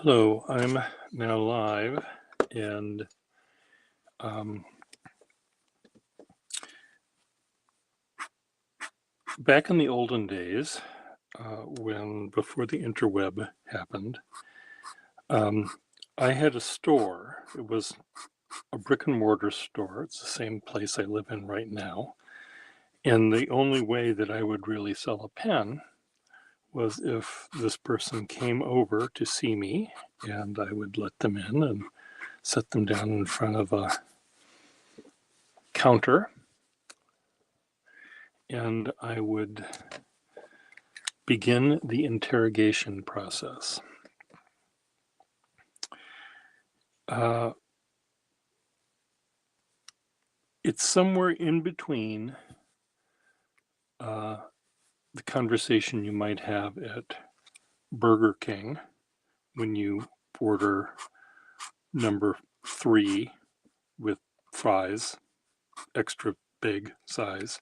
Hello, I'm now live, and um, back in the olden days, before the interweb happened, um, I had a store. It was a brick and mortar store. It's the same place I live in right now. And the only way that I would really sell a pen was if this person came over to see me, and I would let them in and set them down in front of a counter, and I would begin the interrogation process. Uh, it's somewhere in between the conversation you might have at Burger King when you order number 3 with fries, extra big size,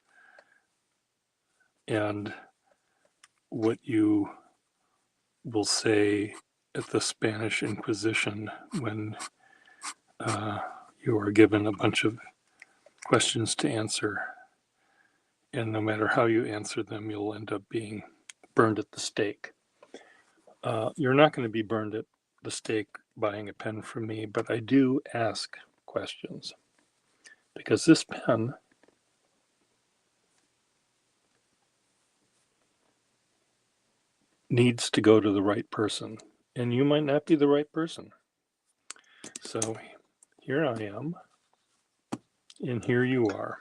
and what you will say at the Spanish Inquisition when you are given a bunch of questions to answer, and no matter how you answer them, you'll end up being burned at the stake. You're not going to be burned at the stake buying a pen from me, but I do ask questions because this pen needs to go to the right person, and you might not be the right person. So here I am, and here you are.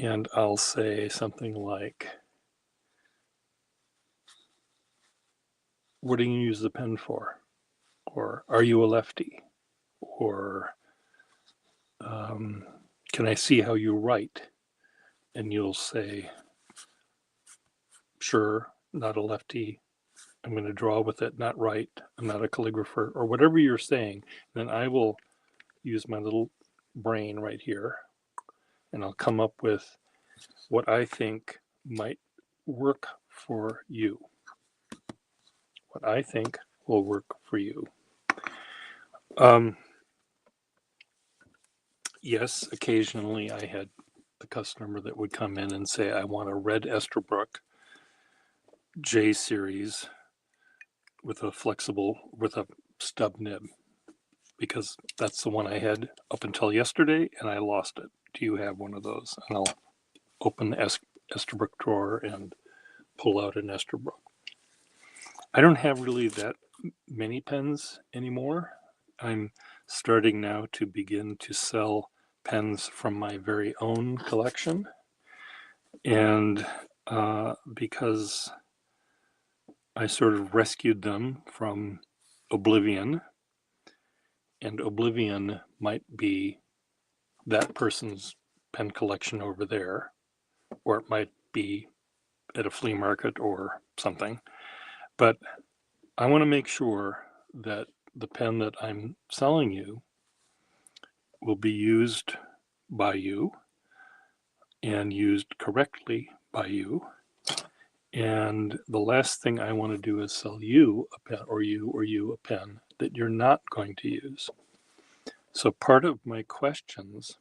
And I'll say something like, what do you use the pen for? Or are you a lefty? Or can I see how you write? And you'll say, sure, not a lefty. I'm going to draw with it, not write. I'm not a calligrapher, or whatever you're saying. Then I will use my little brain right here, and I'll come up with what I think might work for you. What I think will work for you. Yes, occasionally I had the customer that would come in and say, I want a red Esterbrook J series with a stub nib, because that's the one I had up until yesterday and I lost it. Do you have one of those? And I'll open the Esterbrook drawer and pull out an Esterbrook. I don't have really that many pens anymore. I'm starting now to begin to sell pens from my very own collection. And because I sort of rescued them from oblivion, and oblivion might be that person's pen collection over there, or it might be at a flea market or something. But I want to make sure that the pen that I'm selling you will be used by you and used correctly by you. And the last thing I want to do is sell you a pen, or you a pen that you're not going to use. So part of my questions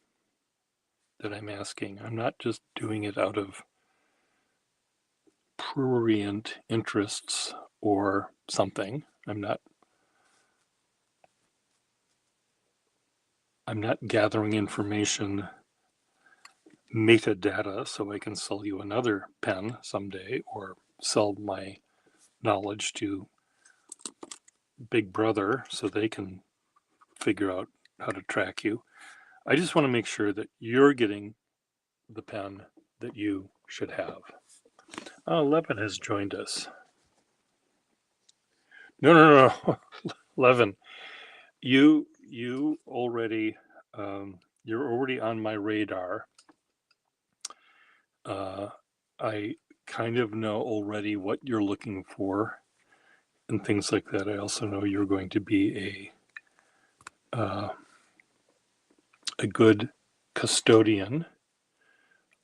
that I'm asking, I'm not just doing it out of prurient interests or something. I'm not gathering information, metadata, so I can sell you another pen someday, or sell my knowledge to Big Brother so they can figure out how to track you. I just want to make sure that you're getting the pen that you should have. Levin has joined us. No. Levin, you already, you're already on my radar. I kind of know already what you're looking for and things like that. I also know you're going to be a good custodian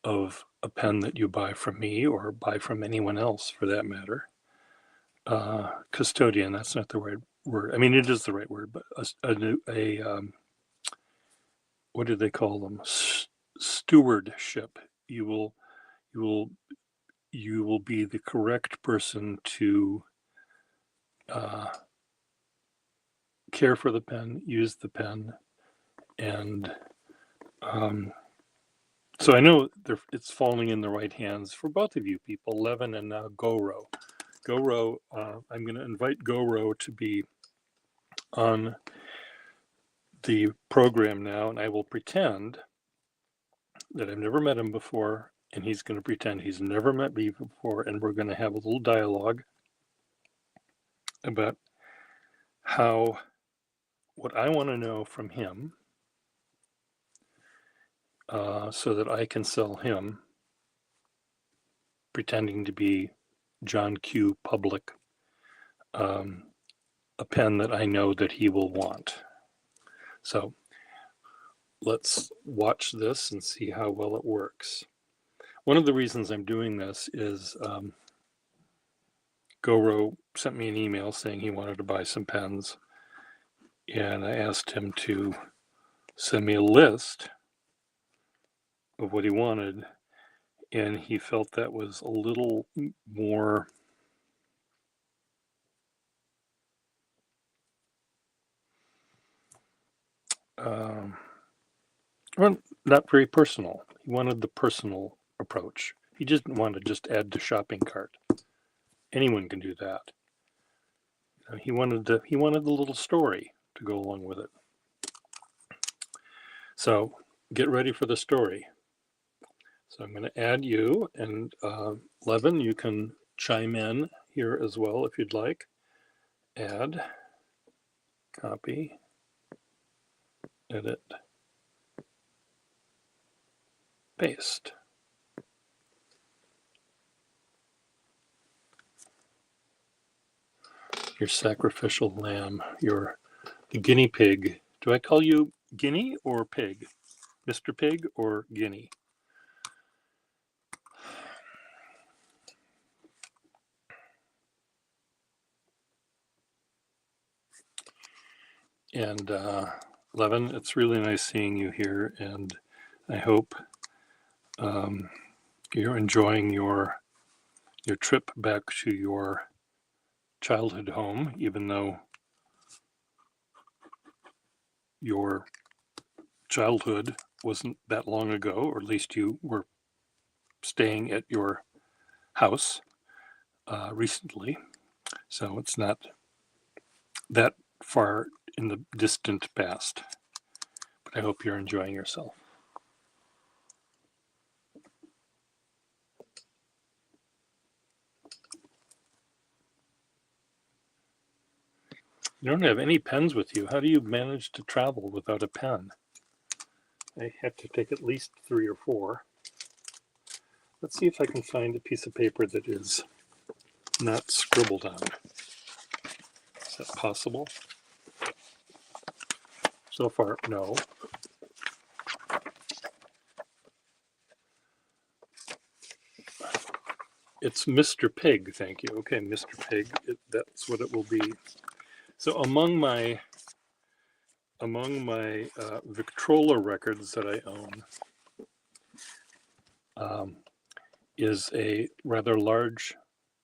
of a pen that you buy from me, or buy from anyone else for that matter. custodian. That's not the right word. I mean, it is the right word, but what do they call them? Stewardship. You will you will be the correct person to care for the pen, use the pen, and so I know it's falling in the right hands for both of you people, Levin and now Goro. Goro, I'm going to invite Goro to be on the program now, and I will pretend that I've never met him before, and he's going to pretend he's never met me before, and we're going to have a little dialogue about what I want to know from him, so that I can sell him, pretending to be John Q. Public, a pen that I know that he will want. So let's watch this and see how well it works. One of the reasons I'm doing this is Goro sent me an email saying he wanted to buy some pens, and I asked him to send me a list of what he wanted, and he felt that was a little more well, not very personal. He wanted the personal approach. He didn't want to just add to shopping cart. Anyone can do that. He wanted the little story to go along with it. So get ready for the story. So I'm going to add you, and Levin, you can chime in here as well if you'd like. Add, copy, edit, paste. Your sacrificial lamb, the guinea pig. Do I call you guinea or pig? Mr. Pig or guinea? And Levin, it's really nice seeing you here, and I hope you're enjoying your trip back to your childhood home, even though your childhood wasn't that long ago, or at least you were staying at your house recently. So it's not that far in the distant past. But I hope you're enjoying yourself. You don't have any pens with you. How do you manage to travel without a pen? I have to take at least 3 or 4. Let's see if I can find a piece of paper that is not scribbled on. Is that possible? So far, no. It's Mr. Pig, thank you. Okay, Mr. Pig, that's what it will be. So among my Victrola records that I own is a rather large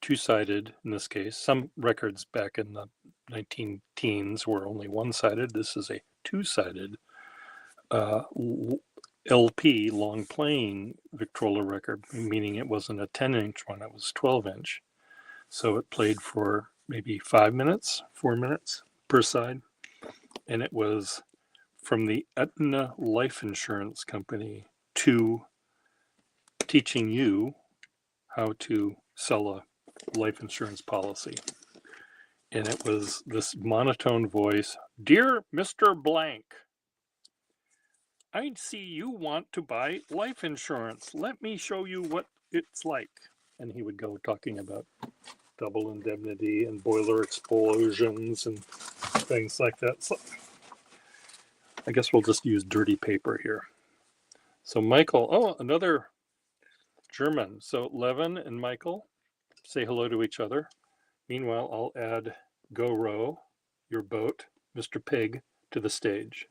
two-sided, in this case. Some records back in the 19 teens were only one-sided. This is a two-sided LP, long playing Victrola record, meaning it wasn't a 10-inch one, it was 12-inch. So it played for maybe 5 minutes, 4 minutes per side. And it was from the Aetna Life Insurance Company to teaching you how to sell a life insurance policy. And it was this monotone voice, "Dear Mr. Blank, I see you want to buy life insurance. Let me show you what it's like." And he would go talking about double indemnity and boiler explosions and things like that. So I guess we'll just use dirty paper here. So Michael, another German. So Levin and Michael say hello to each other. Meanwhile, I'll add Go Row, your boat, Mr. Pig, to the stage.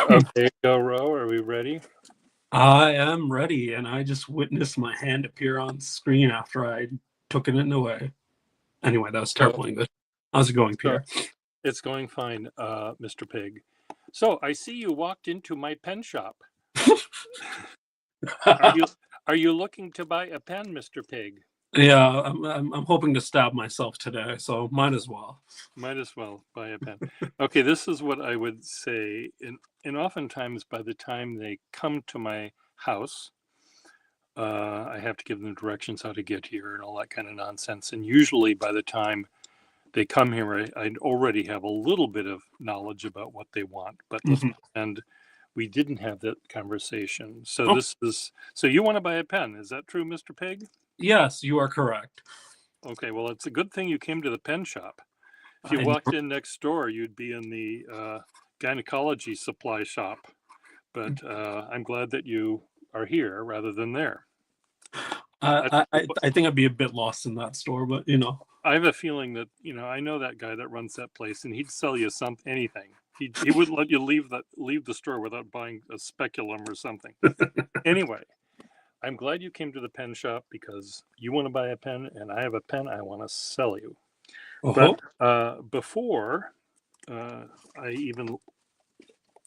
Okay, Go Row, are we ready? I am ready, and I just witnessed my hand appear on screen after I took it away. Anyway, that was So, terrible English. How's it going, so Pier? it's going fine, Mr. Pig. So I see you walked into my pen shop. Are you are you looking to buy a pen, Mr. Pig? Yeah, I'm hoping to stab myself today, so might as well. Might as well buy a pen. Okay, this is what I would say. And oftentimes by the time they come to my house, I have to give them directions how to get here and all that kind of nonsense. And usually by the time they come here, I already have a little bit of knowledge about what they want. But let's Mhm. pretend we didn't have that conversation. So Oh, so you want to buy a pen. Is that true, Mr. Pig? yes, you are correct. Okay, well, it's a good thing you came to the pen shop. If you I walked in next door, you'd be in the gynecology supply shop. But I'm glad that you are here rather than there. I, I think I'd be a bit lost in that store, but I have a feeling that I know that guy that runs that place, and he'd sell you anything. He wouldn't let you leave the store without buying a speculum or something. Anyway, I'm glad you came to the pen shop because you want to buy a pen, and I have a pen I want to sell you. oh, But before I even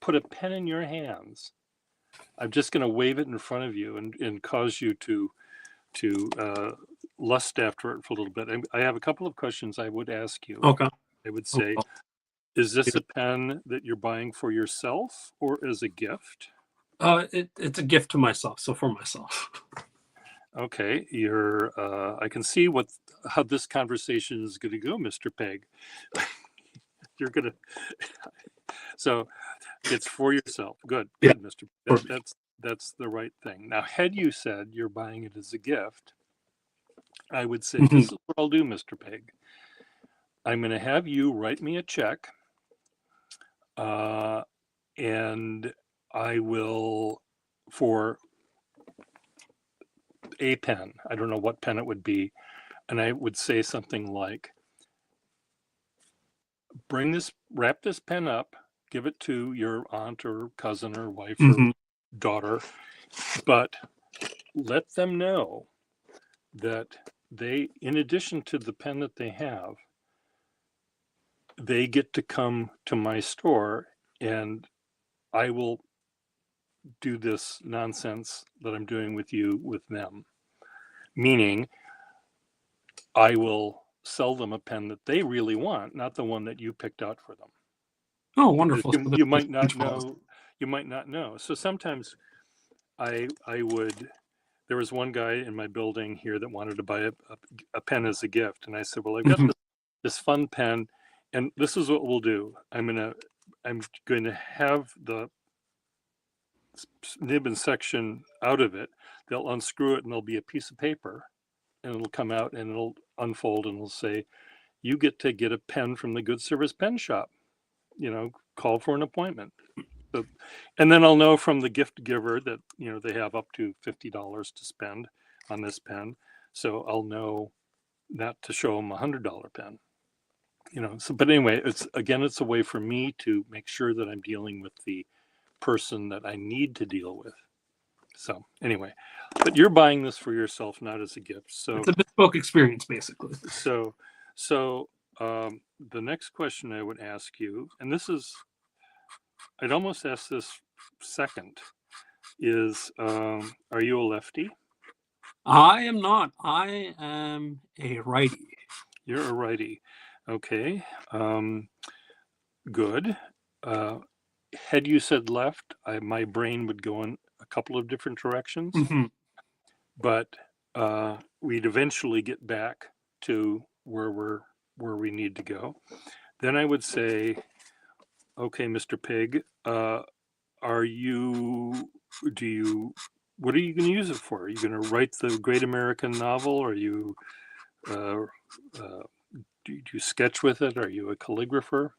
put a pen in your hands, I'm just going to wave it in front of you and cause you to lust after it for a little bit. I have a couple of questions I would ask you. okay. I would Okay. say, is this a pen that you're buying for yourself or as a gift? It's a gift to myself, so for myself. Okay, I can see how this conversation is going to go, Mr. Peg. You're gonna so it's for yourself. Good, Yeah, good, Mr. for me. That's the right thing. Now, had you said you're buying it as a gift, I would say this Mhm. is what I'll do, Mr. Pig. I'm going to have you write me a check, uh, and I will for a pen. I don't know what pen it would be, and I would say something like, wrap this pen up, give it to your aunt or cousin or wife or Mhm. daughter, but let them know that in addition to the pen that they have, they get to come to my store and I will do this nonsense that I'm doing with you with them. Meaning, I will sell them a pen that they really want, not the one that you picked out for them. Oh, Because wonderful. So you there's might not mutuals. know, you might not know. So sometimes I would. There was one guy in my building here that wanted to buy a pen as a gift, and I said, "Well, I've got Mhm. this fun pen, and this is what we'll do. I'm going to have the nib and section out of it. They'll unscrew it, and there'll be a piece of paper, and it'll come out, and it'll unfold, and it'll say, 'You get to get a pen from the Good Service Pen Shop. Call for an appointment.'" So, and then I'll know from the gift giver that they have up to $50 to spend on this pen, so I'll know not to show them $100 pen. So, but anyway, it's a way for me to make sure that I'm dealing with the person that I need to deal with. So anyway, but you're buying this for yourself, not as a gift. So It's a bespoke experience, basically. so so the next question I would ask you, and I'd almost ask this second, is are you a lefty? I am not. I am a righty. You're a righty. Okay. Good. Uh, had you said left, my brain would go in a couple of different directions, Mhm. but we'd eventually get back to where we need to go. Then I would say, okay, Mr. Pig, are you do you what are you going to use it for? Are you going to write the great American novel? Are you uh, uh, do you sketch with it? Are you a calligrapher?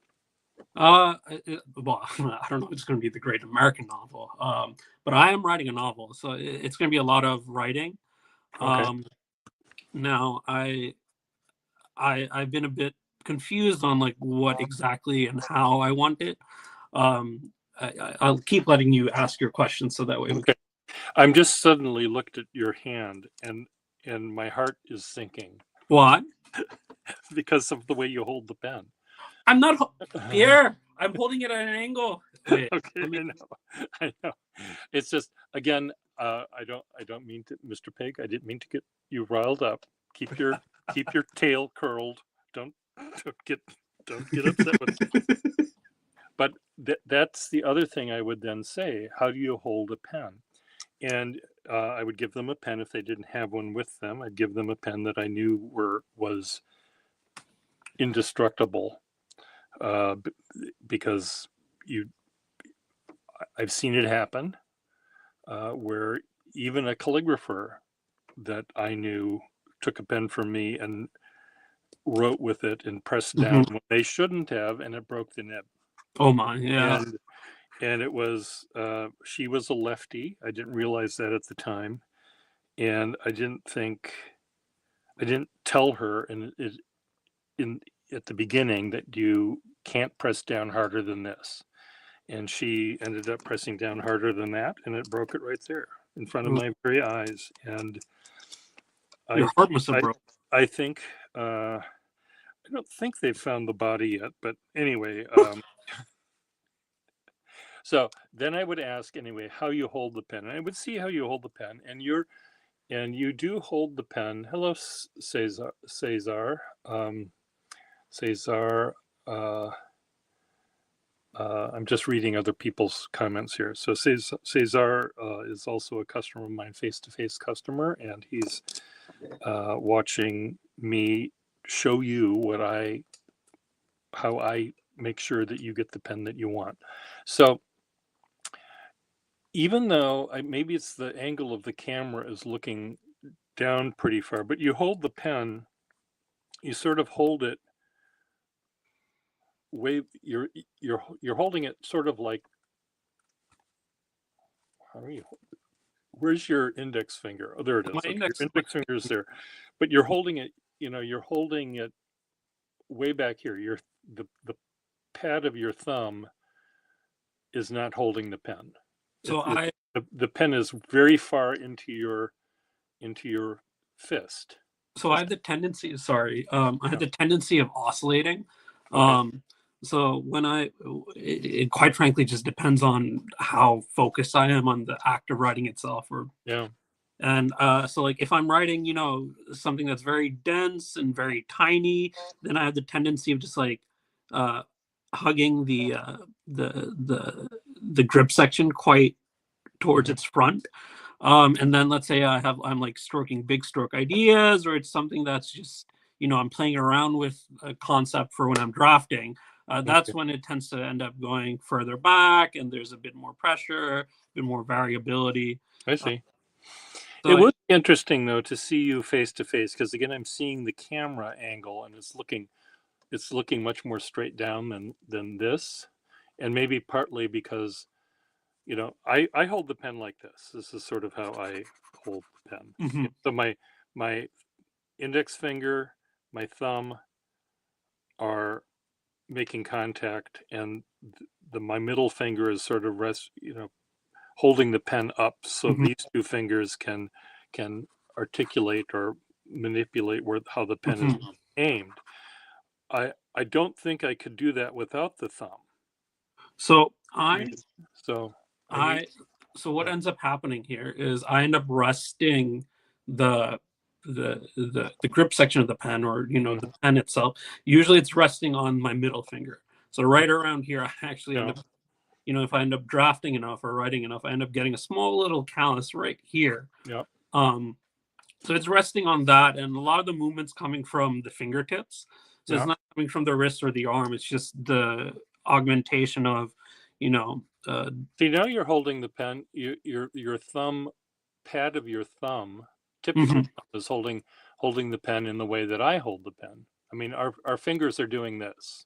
Well, I don't know if it's going to be the great American novel, but I am writing a novel, so it's going to be a lot of writing. Okay. Now I've been a bit confused on like what exactly and how I want it. I'll keep letting you ask your questions so that way we Okay. I'm just suddenly looked at your hand and my heart is sinking what? because of the way you hold the pen. I'm not Pierre. I'm holding it at an angle. Wait, Okay, let me. I know. I know. It's just again, I don't mean to, Mr. Pig. I didn't mean to get you riled up. Keep your tail curled. Don't don't get don't get upset with me. But that's the other thing I would then say. How do you hold a pen? And I would give them a pen if they didn't have one with them. I'd give them a pen that I knew was indestructible, because I've seen it happen, where even a calligrapher that I knew took a pen from me and wrote with it and pressed down Mhm. when they shouldn't have, and it broke the nib. Oh my, yeah. And it was she was a lefty. I didn't realize that at the time, and I didn't tell her in at the beginning that you can't press down harder than this. And she ended up pressing down harder than that, and it broke it right there in front of my very eyes. And I Your heart must have I broke. I think I don't think they've found the body yet, but anyway. So then I would ask anyway how you hold the pen, and I would see how you hold the pen, and you do hold the pen. Hello, Cesar. Cesar. Uh, I'm just reading other people's comments here. So Cesar is also a customer of mine, face-to-face customer, and he's watching me show you how I make sure that you get the pen that you want. So even though maybe it's the angle of the camera is looking down pretty far, but you hold the pen, you sort of hold it way you're holding it sort of like, how are you, where's your index finger? Oh, there it My is. Okay, your index. index finger is there, but you're holding it, you're holding it way back here. The pad of your thumb is not holding the pen. So I The pen is very far into your fist. so I have the tendency. Sorry, I have Yeah. the tendency of oscillating. Okay. So when it quite frankly just depends on how focused I am on the act of writing itself, or Yeah. and so like if I'm writing, something that's very dense and very tiny, then I have the tendency of just like uh, hugging the grip section quite towards Mhm. its front. And then let's say I'm like stroking big stroke ideas, or it's something that's just, I'm playing around with a concept for when I'm drafting. That's Okay. when it tends to end up going further back, and there's a bit more pressure, a bit more variability. I Uh, see. It so was interesting though to see you face to face, because again I'm seeing the camera angle and it's looking much more straight down than this, and maybe partly because I hold the pen like this. This is sort of how I hold the pen. mhm. So my index finger, my thumb are making contact, and my middle finger is sort of holding the pen up, so Mhm. these two fingers can articulate or manipulate how the pen is Mhm. aimed. I don't think I could do that without the thumb. So I I mean, so I need I so what yeah, ends up happening here is I end up resting the the grip section of the pen, or the mhm, pen itself. Usually it's resting on my middle finger. So right around here, I actually end yeah, up, if I end up drafting enough or writing enough, I end up getting a small little callus right here. yeah, Um, so it's resting on that, and a lot of the movements coming from the fingertips. So it's yeah. not coming from the wrist or the arm. It's just the augmentation of, you know, uh, See, now you're holding the pen. Your thumb pad of your thumb, tip of your mhm. thumb, is holding the pen in the way that I hold the pen. I mean, our fingers are doing this,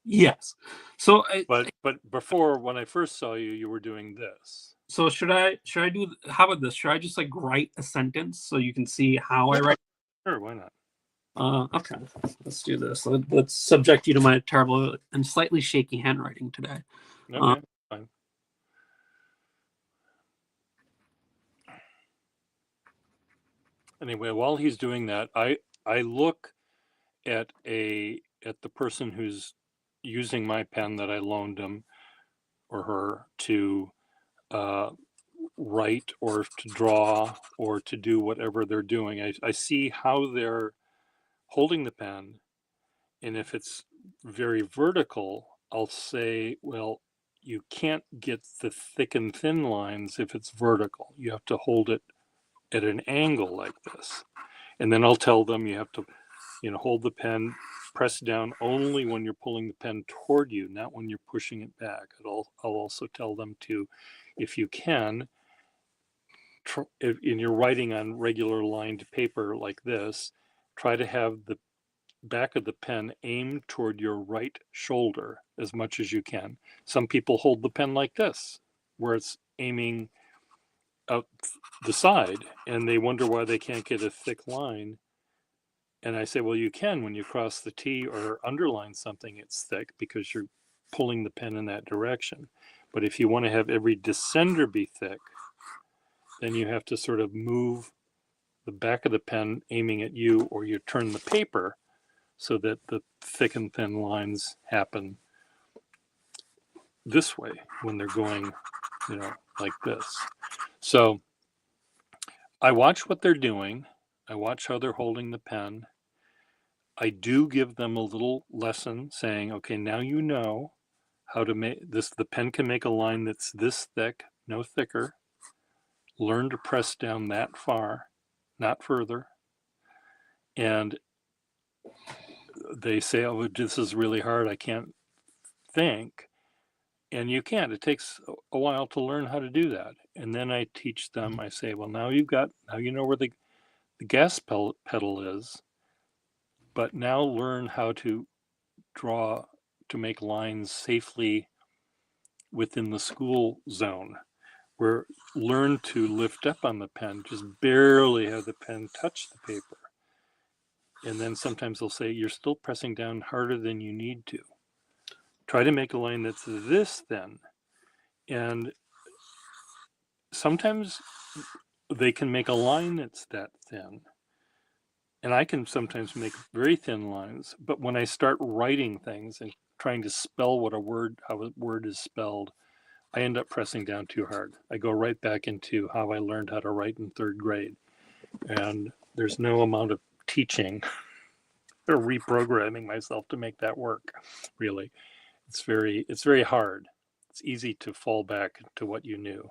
Yes. So but before when I first saw you, you were doing this. So should I do? How about this? Should I just like write a sentence so you can see how I write? Sure, why not? Okay, let's do this. Let's subject you to my terrible and slightly shaky handwriting today. Okay, fine. Anyway, while he's doing that, I look at the person who's using my pen that I loaned him or her to write or to draw or to do whatever they're doing. I see how they're holding the pen, and if it's very vertical, I'll say, well, you can't get the thick and thin lines if it's vertical. You have to hold it at an angle like this. And then I'll tell them you have to, hold the pen, press down only when you're pulling the pen toward you, not when you're pushing it back. I'll also tell them to, if you can, if you're writing on regular lined paper like this, try to have the back of the pen aimed toward your right shoulder as much as you can. Some people hold the pen like this, where it's aiming out the side, and they wonder why they can't get a thick line. And I say, well, you can when you cross the T or underline something, it's thick because you're pulling the pen in that direction. But if you want to have every descender be thick, then you have to sort of move the back of the pen aiming at you, or you turn the paper so that the thick and thin lines happen this way when they're going, like this. So I watch what they're doing. I watch how they're holding the pen. I do give them a little lesson saying, okay, now you know how to make this. The pen can make a line that's this thick, no thicker. Learn to press down that far, not further. And they say, oh, this is really hard. I can't think. And you can't. It takes a while to learn how to do that. And then I teach them, I say, well, now you know where the gas pedal is, but now learn how to draw, to make lines safely within the school zone, where learn to lift up on the pen, just barely have the pen touch the paper. And then sometimes they'll say, you're still pressing down harder than you need to. Try to make a line that's this thin. And sometimes they can make a line that's that thin. And I can sometimes make very thin lines, but when I start writing things and trying to spell how a word is spelled, I end up pressing down too hard. I go right back into how I learned how to write in third grade. And there's no amount of teaching or reprogramming myself to make that work, really. It's very hard. It's easy to fall back to what you knew.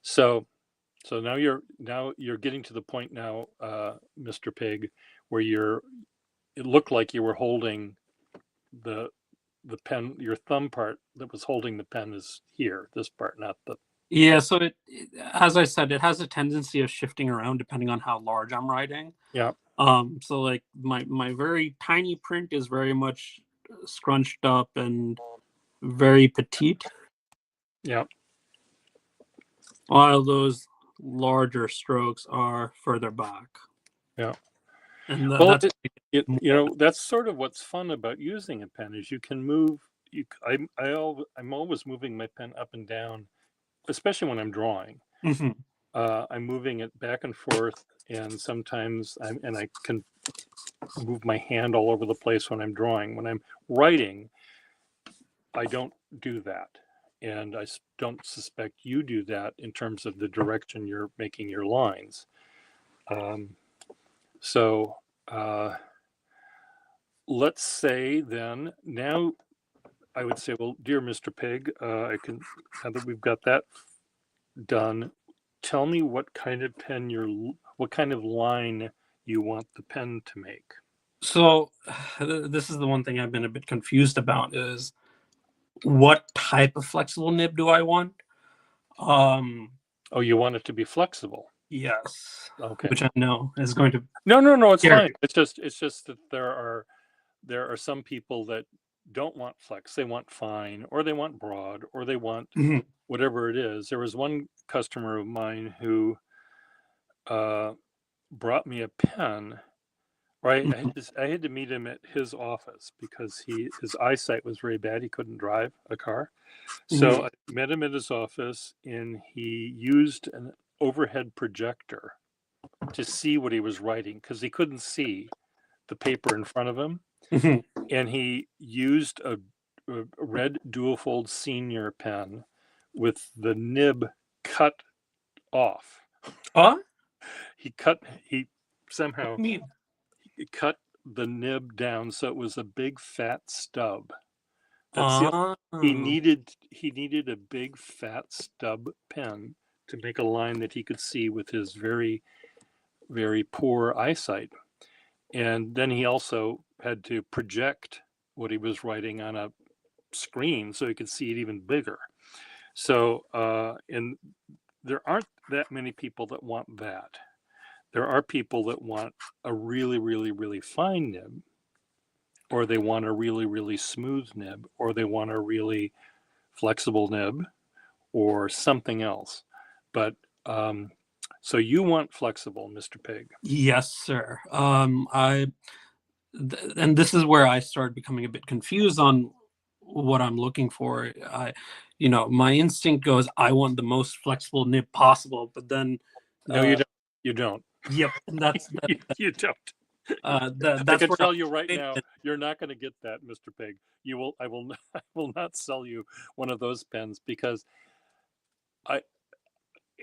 So now you're getting to the point now, Mr. Pig, where it looked like you were holding the pen. Your thumb part that was holding the pen is here, this part, not the. Yeah, so as I said, it has a tendency of shifting around depending on how large I'm writing. Yeah. So like my very tiny print is very much scrunched up and very petite. Yeah. While those larger strokes are further back. Yeah. And Well, that's that's sort of what's fun about using a pen is you can move. I'm always moving my pen up and down, especially when I'm drawing. mm-hmm. I'm moving it back and forth, and sometimes I can move my hand all over the place when I'm drawing. When I'm writing, I don't do that, and I don't suspect you do that in terms of the direction you're making your lines. So let's say then, now I would say, well, dear Mr. Pig, now that we've got that done, tell me what kind of line you want the pen to make. So this is the one thing I've been a bit confused about is what type of flexible nib do I want? Oh, you want it to be flexible? Yes. Okay. Which I know is going to. No, it's fine. It's just that there are some people that don't want flex. They want fine, or they want broad, or they want Mhm. whatever it is. There was one customer of mine who uh, brought me a pen. Right, Mhm. I had to meet him at his office because his eyesight was very bad. He couldn't drive a car. So Mhm. I met him at his office, and he used an overhead projector to see what he was writing because he couldn't see the paper in front of him. Mhm. And he used a red dual-fold senior pen with the nib cut off. Huh? He What somehow do you mean? cut the nib down so it was a big fat stub. That's the Ah. he needed a big fat stub pen to make a line that he could see with his very, very poor eyesight. And then he also had to project what he was writing on a screen so he could see it even bigger. So and there aren't that many people that want that. There are people that want a really, really, really fine nib, or they want a really, really smooth nib, or they want a really flexible nib, or something else. But so you want flexible, Mr. Pig. Yes, sir. And this is where I started becoming a bit confused on what I'm looking for. My instinct goes, I want the most flexible nib possible, but then, No, you uh, don't. You don't. yep, and that's You don't. I that's can where I'm tell you right now, and- you're not going to get that, Mr. Pig. You will. I will. I will not sell you one of those pens because I.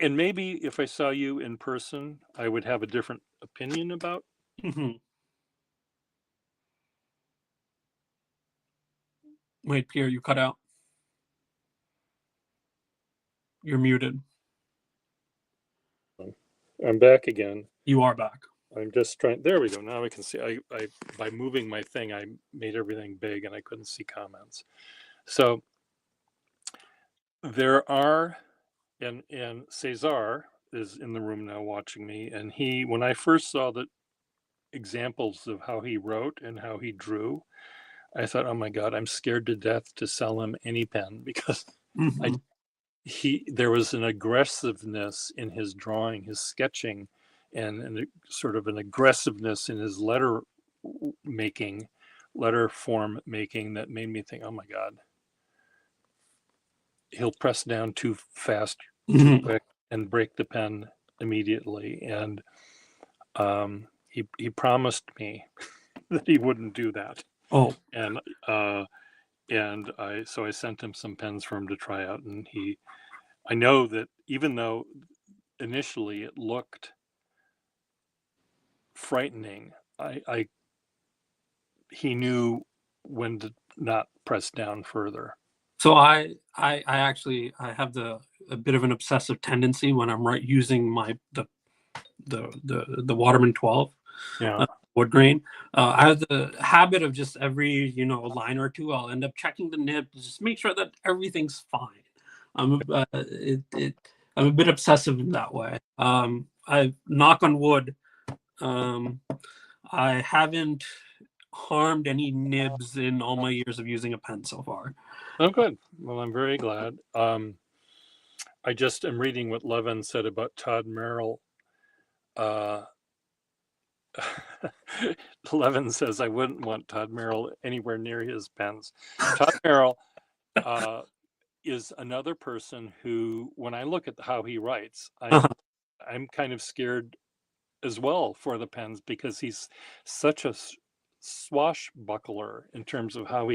And maybe if I saw you in person, I would have a different opinion about. Mhm. Wait, Pierre, you cut out. You're muted. I'm back again. You are back. I'm just trying. There we go. Now I can see. I by moving my thing, I made everything big, and I couldn't see comments. So there are, and Cesar is in the room now watching me, and when I first saw the examples of how he wrote and how he drew, I thought, oh my God, I'm scared to death to sell him any pen because I Mhm. there was an aggressiveness in his drawing, his sketching, and a sort of an aggressiveness in his making, letter form making that made me think, oh my God, he'll press down too fast, too Mhm. quick, and break the pen immediately. And he promised me that he wouldn't do that. Oh, And I sent him some pens for him to try out, and I know that even though initially it looked frightening, I he knew when to not press down further. so I actually I have a bit of an obsessive tendency when I'm using the Waterman 12 Yeah. wood grain. I have the habit of just every line or two, I'll end up checking the nib to just make sure that everything's fine. I'm a bit obsessive in that way. I knock on wood. Um, I haven't harmed any nibs in all my years of using a pen so far. Oh, good. Well, I'm very glad. I just am reading what Levin said about Todd Merrill. Uh, Levin says I wouldn't want Todd Merrill anywhere near his pens. Todd Merrill uh, is another person who, when I look at how he writes, I'm kind of scared as well for the pens because he's such a swashbuckler in terms of how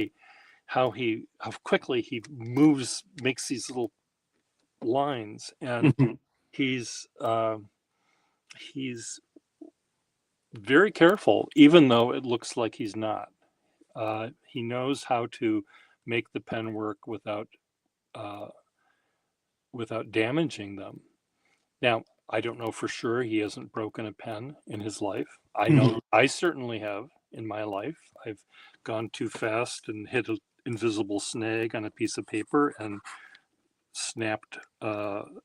quickly he makes these little lines, and Mhm. he's uh, he's very careful, even though it looks like he's not. He knows how to make the pen work uh, without damaging them. Now, I don't know for sure he hasn't broken a pen in his life. I know Mhm. I certainly have in my life. I've gone too fast and hit an invisible snag on a piece of paper and snapped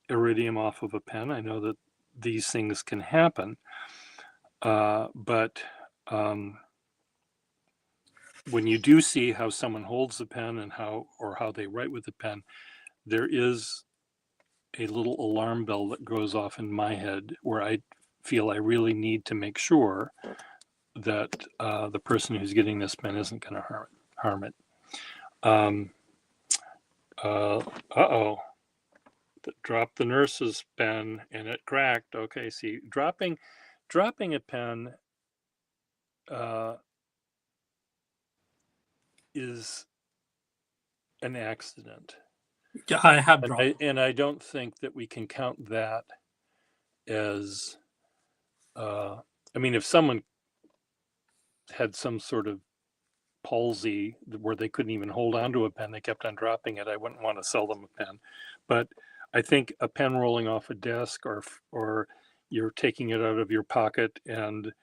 iridium off of a pen. I know that these things can happen, but um, when you do see how someone holds the pen and how they write with the pen, there is a little alarm bell that goes off in my head where I feel I really need to make sure that the person who's getting this pen isn't going to harm it. Uh-oh. Dropped the nurse's pen and it cracked. Okay, see, dropping a pen is an accident. Yeah, I have dropped. And I don't think that we can count that as, I mean, if someone had some sort of palsy where they couldn't even hold on to a pen, they kept on dropping it, I wouldn't want to sell them a pen. But I think a pen rolling off a desk, or you're taking it out of your pocket and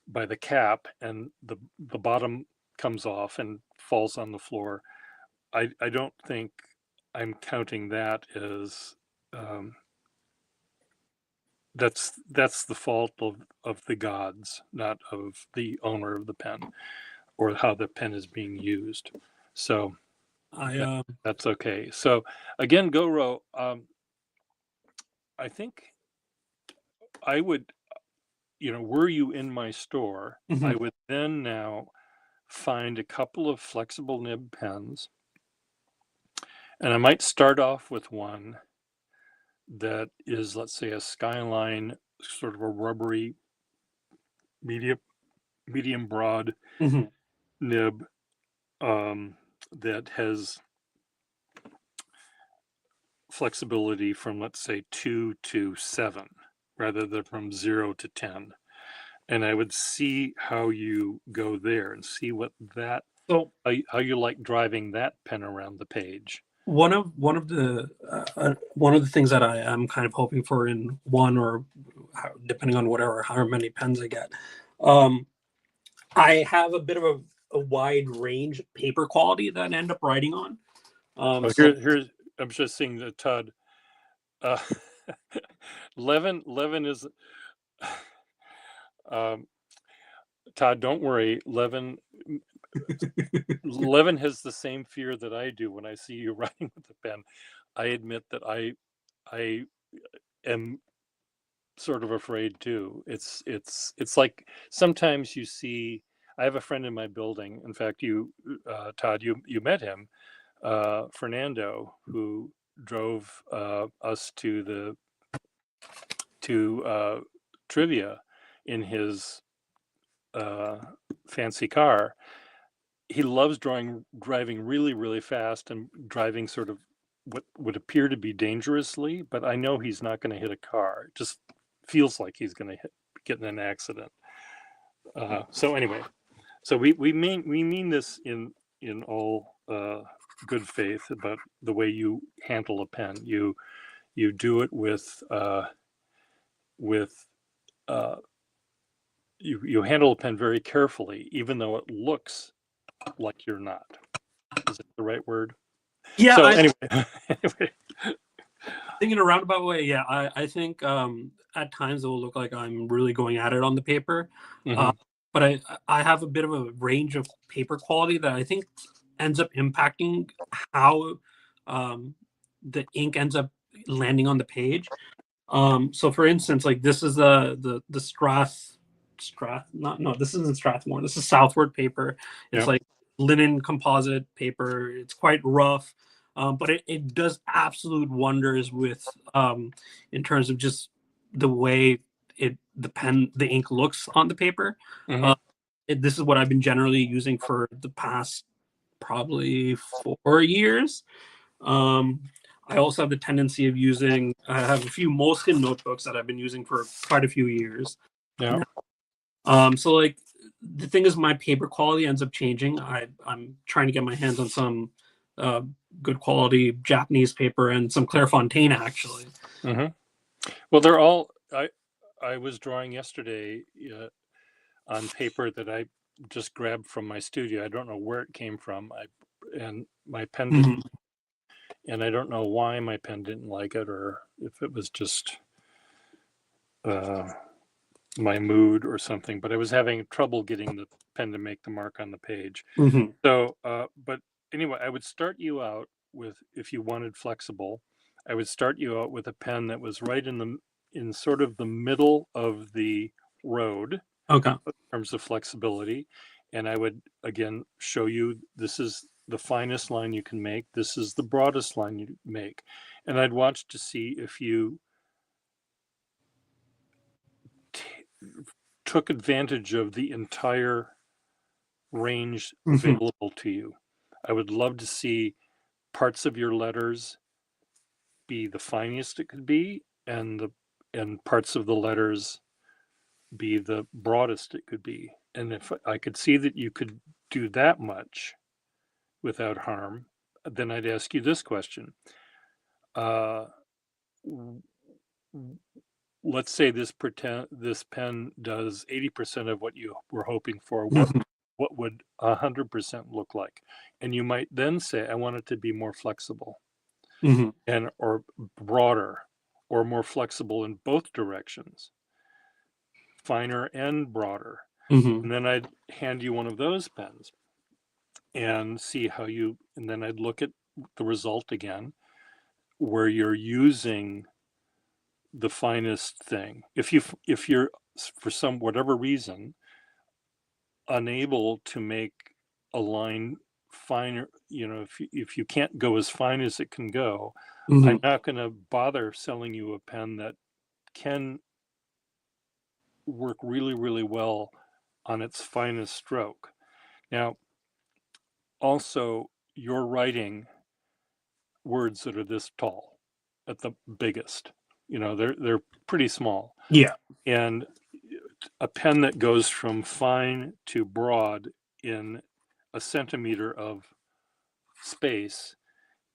by the cap and the bottom comes off and falls on the floor, I don't think I'm counting that as that's the fault of the gods, not of the owner of the pen or how the pen is being used. So that's okay. So again, GoRo, I think I would, were you in my store, I would then now find a couple of flexible nib pens, and I might start off with one that is, let's say, a Skyline, sort of a rubbery, medium broad nib that has flexibility from, let's say, 2 to 7 rather than from 0 to 10. And I would see how you go there and see what that, So how you like driving that pen around the page. one of the things that I am kind of hoping for in one, or depending on however many pens I get, I have a bit of a wide range of paper quality that I end up writing on. Here's I'm just seeing the Todd. Levin is Todd, don't worry. Levin has the same fear that I do when I see you writing with the pen. I admit that I am sort of afraid too. It's like sometimes you see. I have a friend in my building. In fact, Todd, you met him, Fernando, who drove us to trivia in his fancy car. He loves driving really, really fast and driving sort of what would appear to be dangerously, but I know he's not going to hit a car. It just feels like he's going to get in an accident. So anyway, so we mean this in all good faith about the way you handle a pen. You do it with you handle a pen very carefully, even though it looks like you're not. Is it the right word? Yeah. So anyway, thinking in a roundabout way, yeah, I think at times it will look like I'm really going at it on the paper, but I have a bit of a range of paper quality that I think ends up impacting how the ink ends up landing on the page. So for instance, like this is the this isn't Strathmore. This is Southward paper. It's like linen composite paper. It's quite rough, but it does absolute wonders with in terms of just the way the ink looks on the paper. This is what I've been generally using for the past probably 4 years. I also have the tendency of I have a few Moleskine notebooks that I've been using for quite a few years. Yeah. So like the thing is, my paper quality ends up changing. I'm trying to get my hands on some good quality Japanese paper and some Clairefontaine actually. Well, they're all. I was drawing yesterday on paper that I just grabbed from my studio. I don't know where it came from. And my pen didn't, and I don't know why my pen didn't like it, or if it was just my mood or something, but I was having trouble getting the pen to make the mark on the page. Mm-hmm. So, but anyway, I would start you out with, if you wanted flexible, I would start you out with a pen that was right in sort of the middle of the road Okay. in terms of flexibility. And I would again show you, this is the finest line you can make. This is the broadest line you make. And I'd watch to see if you took advantage of the entire range Mm-hmm. available to you. I would love to see parts of your letters be the finest it could be, and parts of the letters be the broadest it could be. And if I could see that you could do that much without harm, then I'd ask you this question. Uh, let's say this pen does 80% of what you were hoping for. Mm-hmm. What would 100% look like? And you might then say, I want it to be more flexible Mm-hmm. and or broader or more flexible in both directions, finer and broader. Mm-hmm. And then I'd hand you one of those pens and see how you, and then I'd look at the result again, where you're using the finest thing. If you're for some whatever reason unable to make a line finer, if you can't go as fine as it can go, Mm-hmm. I'm not going to bother selling you a pen that can work really, really well on its finest stroke. Now, also, you're writing words that are this tall at the biggest. They're pretty small. Yeah. And a pen that goes from fine to broad in a centimeter of space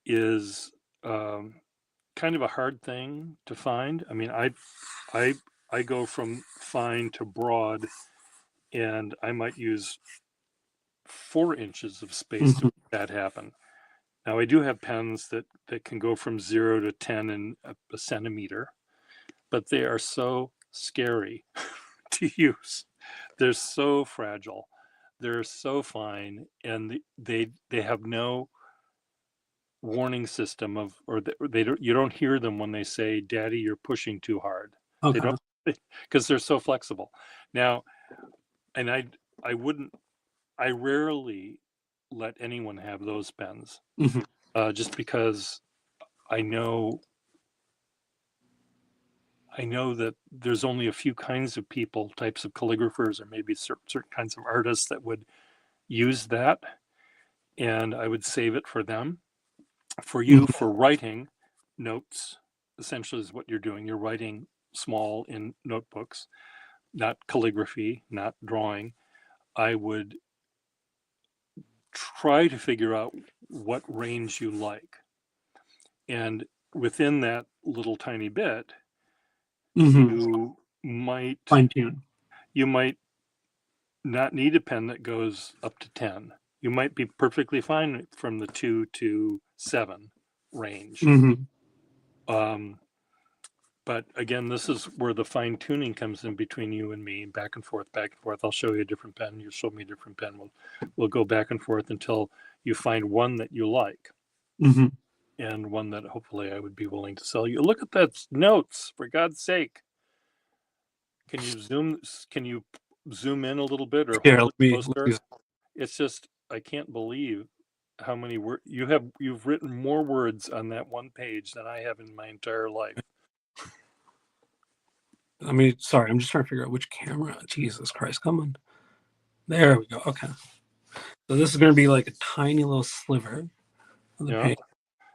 is kind of a hard thing to find. I mean, I go from fine to broad, and I might use 4 inches of space to Mm-hmm. make that happen. Now, I do have pens that can go from 0 to 10 in a centimeter, but they are so scary to use. They're so fragile. They're so fine, and they have no warning system of, or they don't, you don't hear them when they say, "Daddy, you're pushing too hard." They Okay. don't, because they're so flexible. Now, and I rarely let anyone have those pens, Mm-hmm. just because I know that there's only a few kinds of people, types of calligraphers, or maybe certain kinds of artists that would use that, and I would save it for them. For you, Mm-hmm. for writing notes, essentially is what you're doing. You're writing small in notebooks, not calligraphy, not drawing. I would try to figure out what range you like. And within that little tiny bit, Mm-hmm. you might Fine tune. you might not need a pen that goes up to 10. You might be perfectly fine from the 2 to 7 range. Mm-hmm. Um, but again, this is where the fine tuning comes in between you and me, back and forth, back and forth. I'll show you a different pen. You show me a different pen. We'll go back and forth until you find one that you like, Mm-hmm. and one that hopefully I would be willing to sell you. Look at that notes, for God's sake. Can you zoom in a little bit, or Here, hold it let closer? me. It's just, I can't believe how many words you've written more words on that one page than I have in my entire life. Sorry, I'm just trying to figure out which camera. Jesus Christ, come on. There we go. Okay. So this is going to be like a tiny little sliver of the Yeah. page.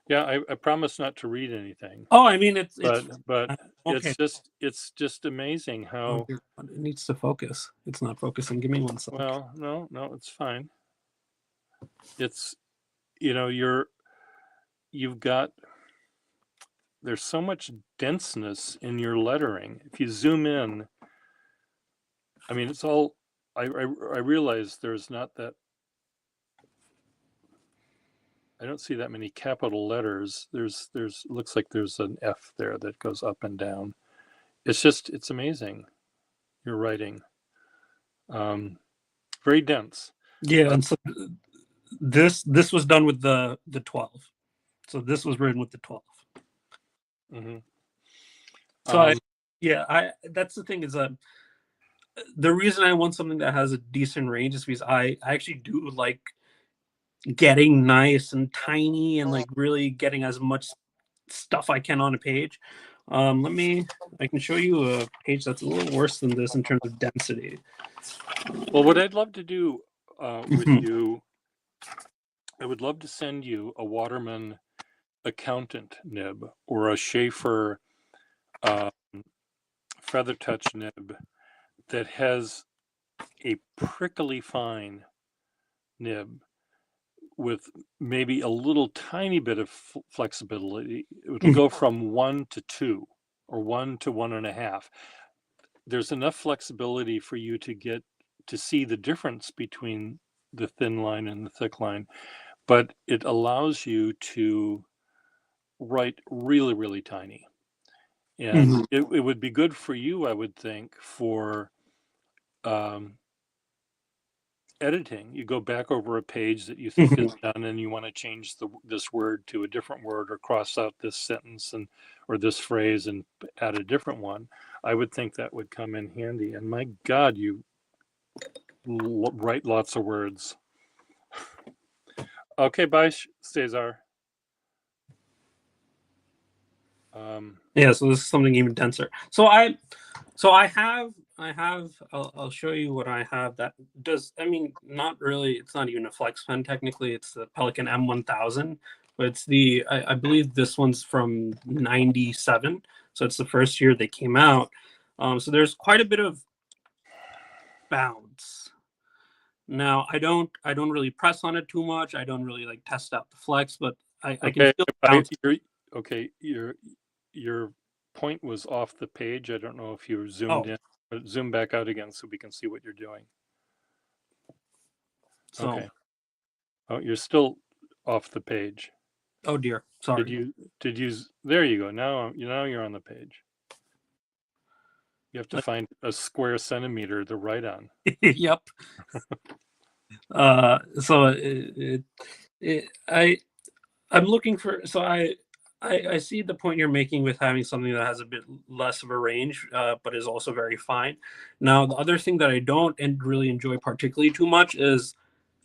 Yeah, I promise not to read anything, Oh, I mean, it's but okay. it's just amazing Oh, how, dear God, it needs to focus. It's not focusing. Give me one sec. well, no, it's fine. It's, you know, you've got, there's so much denseness in your lettering. If you zoom in, I mean, it's all, I realize there's not that, I don't see that many capital letters. Looks like there's an F there that goes up and down. It's amazing. you're writing. Very dense. Yeah, and so this was done with the 12. So this was written with the 12. Mm-hmm. So I that's the thing is the reason I want something that has a decent range is because I actually do like getting nice and tiny and like really getting as much stuff I can on a page. I can show you a page that's a little worse than this in terms of density. Well, what I'd love to do with Mhm. you, I would love to send you a Waterman accountant nib or a Schaefer feather touch nib that has a prickly fine nib with maybe a little tiny bit of flexibility. It'll go from 1 to 2 or 1 to 1.5. There's enough flexibility for you to get to see the difference between the thin line and the thick line, but it allows you to write really, really tiny. And Mhm. it would be good for you, I would think, for editing. You go back over a page that you think is done and you want to change this word to a different word or cross out this sentence or this phrase and add a different one. I would think that would come in handy. And my God, you write lots of words. Okay, bye, Cesar. Yeah, so this is something even denser. I'll show you what I have that does. I mean, not really. It's not even a flex pen technically. It's the Pelican M1000, but it's I believe this one's from '97, so it's the first year they came out. So there's quite a bit of bounce. Now I don't really press on it too much. I don't really like test out the flex, but I can okay, feel the bounce. okay, your point was off the page. I don't know if you zoomed Oh, in, but zoom back out again so we can see what you're doing. so Okay. Oh, you're still off the page. oh dear, sorry. Did you, there you go. Now you're on the page. You have to find a square centimeter to write on. Yep. So I'm looking for. So I see the point you're making with having something that has a bit less of a range, but is also very fine. Now, the other thing that I don't and really enjoy particularly too much is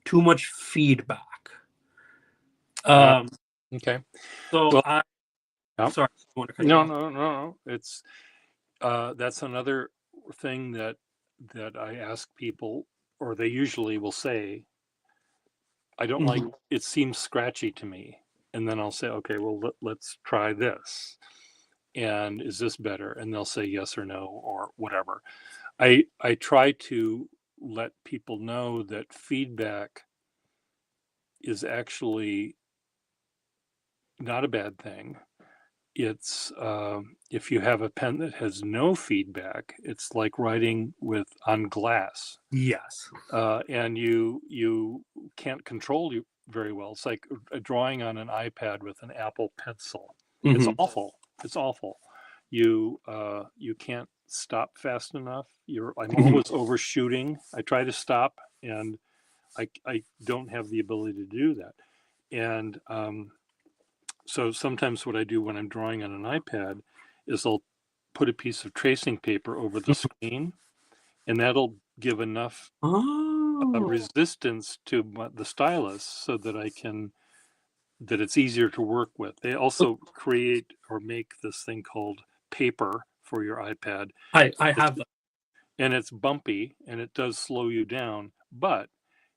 too much feedback. Okay. So Well, I yeah. sorry, I want to cut you off. No. It's that's another thing that I ask people, or they usually will say, I don't like it seems scratchy to me. And then I'll say, okay, well, let's try this. And is this better? And they'll say yes or no or whatever. I try to let people know that feedback is actually not a bad thing. It's if you have a pen that has no feedback, it's like writing on glass. Yes. And you can't control you very well. It's like a drawing on an iPad with an Apple Pencil. It's awful. It's awful. You can't stop fast enough. I'm always overshooting. I try to stop, and I don't have the ability to do that. And so sometimes what I do when I'm drawing on an iPad is I'll put a piece of tracing paper over the screen, and that'll give enough resistance to the stylus so that that it's easier to work with. They also create or make this thing called paper for your iPad. I have that. And it's bumpy and it does slow you down, but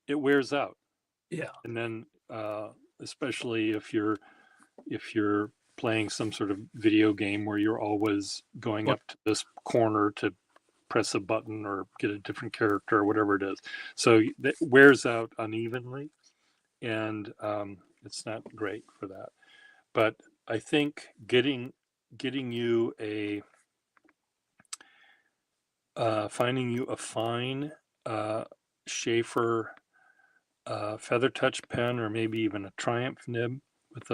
it wears out. Yeah. And then especially if you're playing some sort of video game where you're always going up to this corner to press a button or get a different character or whatever it is. So it wears out unevenly, and it's not great for that. But I think getting you finding you a fine Schaefer feather touch pen, or maybe even a Triumph nib with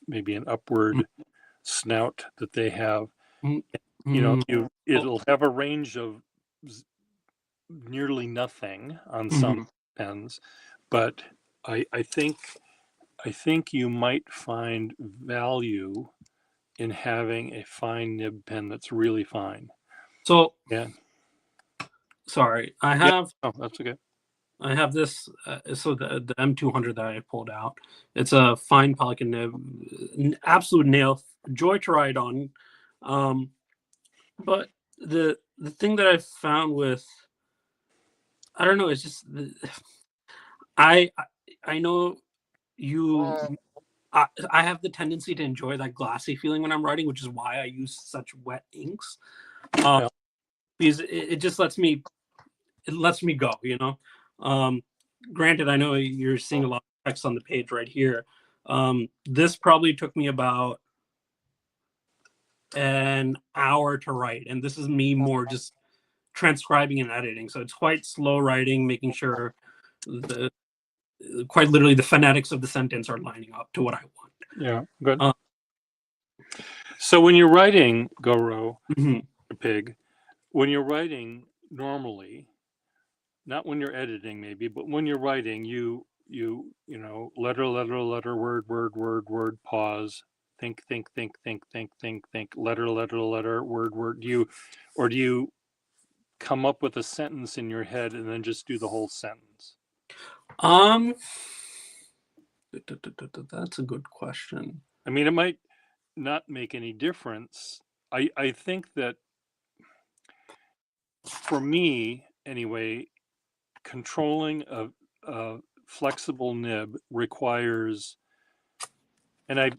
maybe an upward snout that they have. You know, it'll have a range of nearly nothing on Mhm. some pens, but I think you might find value in having a fine nib pen that's really fine. So Yeah. sorry, Yeah. Oh, that's okay. I have this. So the M200 that I pulled out, it's a fine Pelican nib, absolute nail, joy to ride on. Um, but the thing that I found with, I don't know, it's just I I I know you. I have the tendency to enjoy that glassy feeling when I'm writing, which is why I use such wet inks. Um, Yeah. because it just lets me go, you know. Um, Granted, I know you're seeing a lot of text on the page right here. This probably took me about an hour to write, and this is me more just transcribing and editing. So it's quite slow writing, making sure the quite literally the phonetics of the sentence are lining up to what I want. Yeah. Good. Um, So when you're writing Goro, mhm, Pig, when you're writing normally, not when you're editing maybe, but when you're writing, you know, letter, word, pause, think, letter, word. Do you come up with a sentence in your head and then just do the whole sentence? um, that's a good question. I mean, it might not make any difference. I think that for me anyway, controlling a flexible nib requires, and I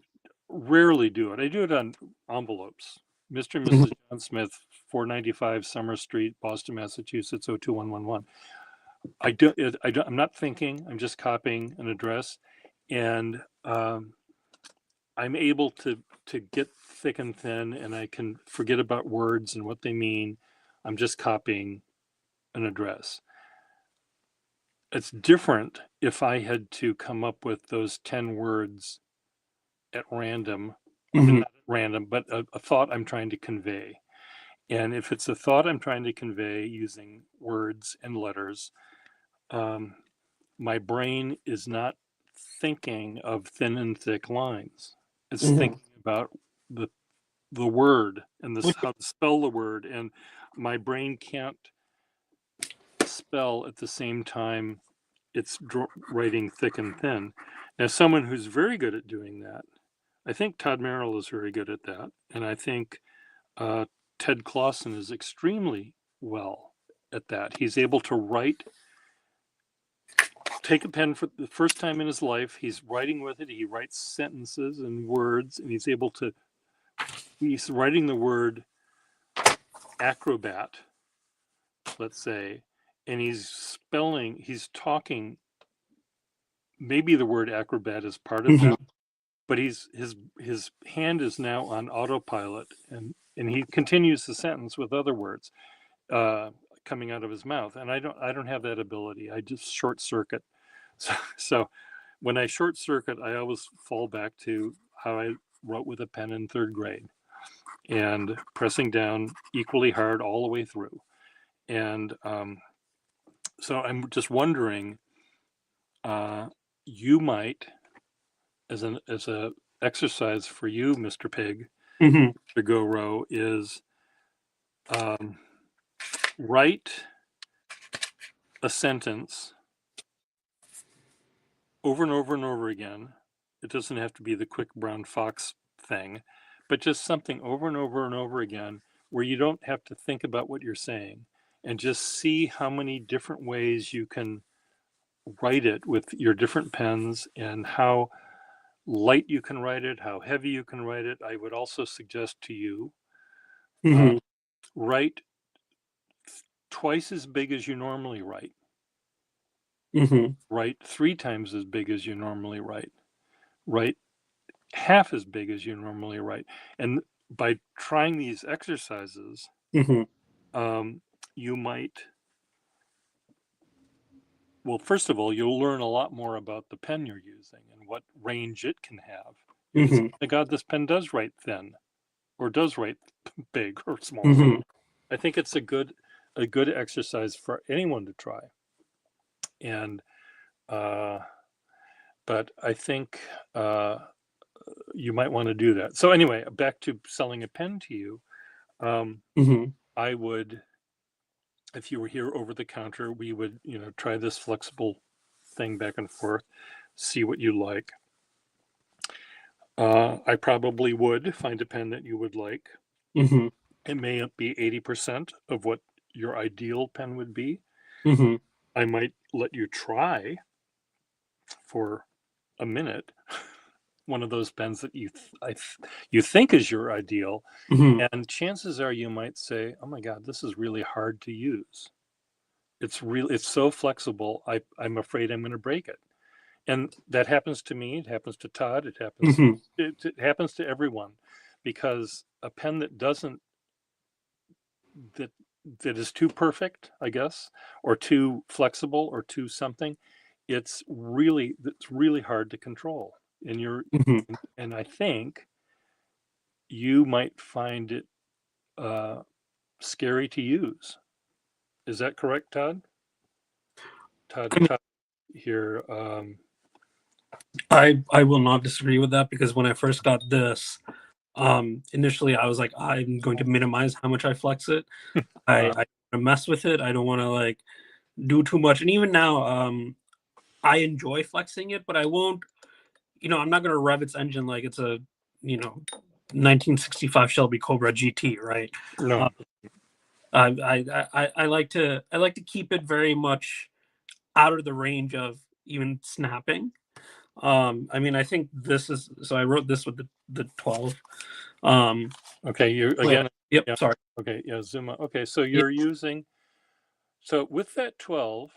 rarely do it. I do it on envelopes. Mr. and Mhm, Mrs. John Smith, 495 Summer Street, Boston, Massachusetts, 02111. I'm not thinking, I'm just copying an address. And I'm able to get thick and thin, and I can forget about words and what they mean. I'm just copying an address. It's different if I had to come up with those 10 words at random. I mean, mhm, not at random, but a thought I'm trying to convey. And if it's a thought I'm trying to convey using words and letters, um, my brain is not thinking of thin and thick lines. It's mhm. thinking about the the word and this Which, how to spell the word, and my brain can't spell at the same time it's writing thick and thin. Now, someone who's very good at doing that, I think Todd Merrill is very good at that, and I think uh, Ted Clausen is extremely well at that. He's able to write, take a pen for the first time in his life. He's writing with it. He writes sentences and words, and he's writing the word acrobat, let's say, and he's talking. Maybe the word acrobat is part of mhm, that, but his hand is now on autopilot, and he continues the sentence with other words uh, coming out of his mouth. And I don't have that ability. I just short circuit. So when I short circuit, I always fall back to how I wrote with a pen in third grade and pressing down equally hard all the way through. And so I'm just wondering, uh, you might, as a exercise for you, Mr. Pig, mhm, to go row is um, write a sentence over and over and over again. It doesn't have to be the quick brown fox thing, but just something over and over and over again where you don't have to think about what you're saying, and just see how many different ways you can write it with your different pens, and how light you can write it, how heavy you can write it. I would also suggest to you uh, mhm, write twice as big as you normally write. mhm, Write 3 times as big as you normally write. Write half as big as you normally write. And by trying these exercises, mhm, um, you might, well, first of all, you'll learn a lot more about the pen you're using and what range it can have. You'll say, mhm, oh my God, this pen does write thin or does write big or small. mhm. I think it's a good a good exercise for anyone to try. And but I think you might want to do that. So anyway, back to selling a pen to you. Mhm. I would, if you were here over the counter, we would, try this flexible thing back and forth, see what you like. I probably would find a pen that you would like. Mhm. It may be 80% of what your ideal pen would be. Mhm. I might let you try for a minute one of those pens that you think is your ideal, Mhm. and chances are you might say, "Oh my God, this is really hard to use. It's so flexible. I'm afraid I'm going to break it." And that happens to me. It happens to Todd. Mhm. It happens to everyone, because a pen that that is too perfect, I guess, or too flexible or too something, it's really hard to control. And Mhm. and I think you might find it uh, scary to use. Is that correct, Todd? I mean, Todd here. I will not disagree with that, because when I first got this, initially I was like, I'm going to minimize how much I flex it. I uh, I don't mess with it. I don't want to like do too much. And even now, I enjoy flexing it, but I won't. I'm not gonna rev its engine like it's a you know 1965 Shelby Cobra GT, right? Uh, no, I like to keep it very much out of the range of even snapping. I mean, I think this is so. I wrote this with the 12. Um, okay. You wait, again. yep, Yeah. sorry. Okay. Yeah. Zoom out. Okay. So Yeah, you're using. So with that 12.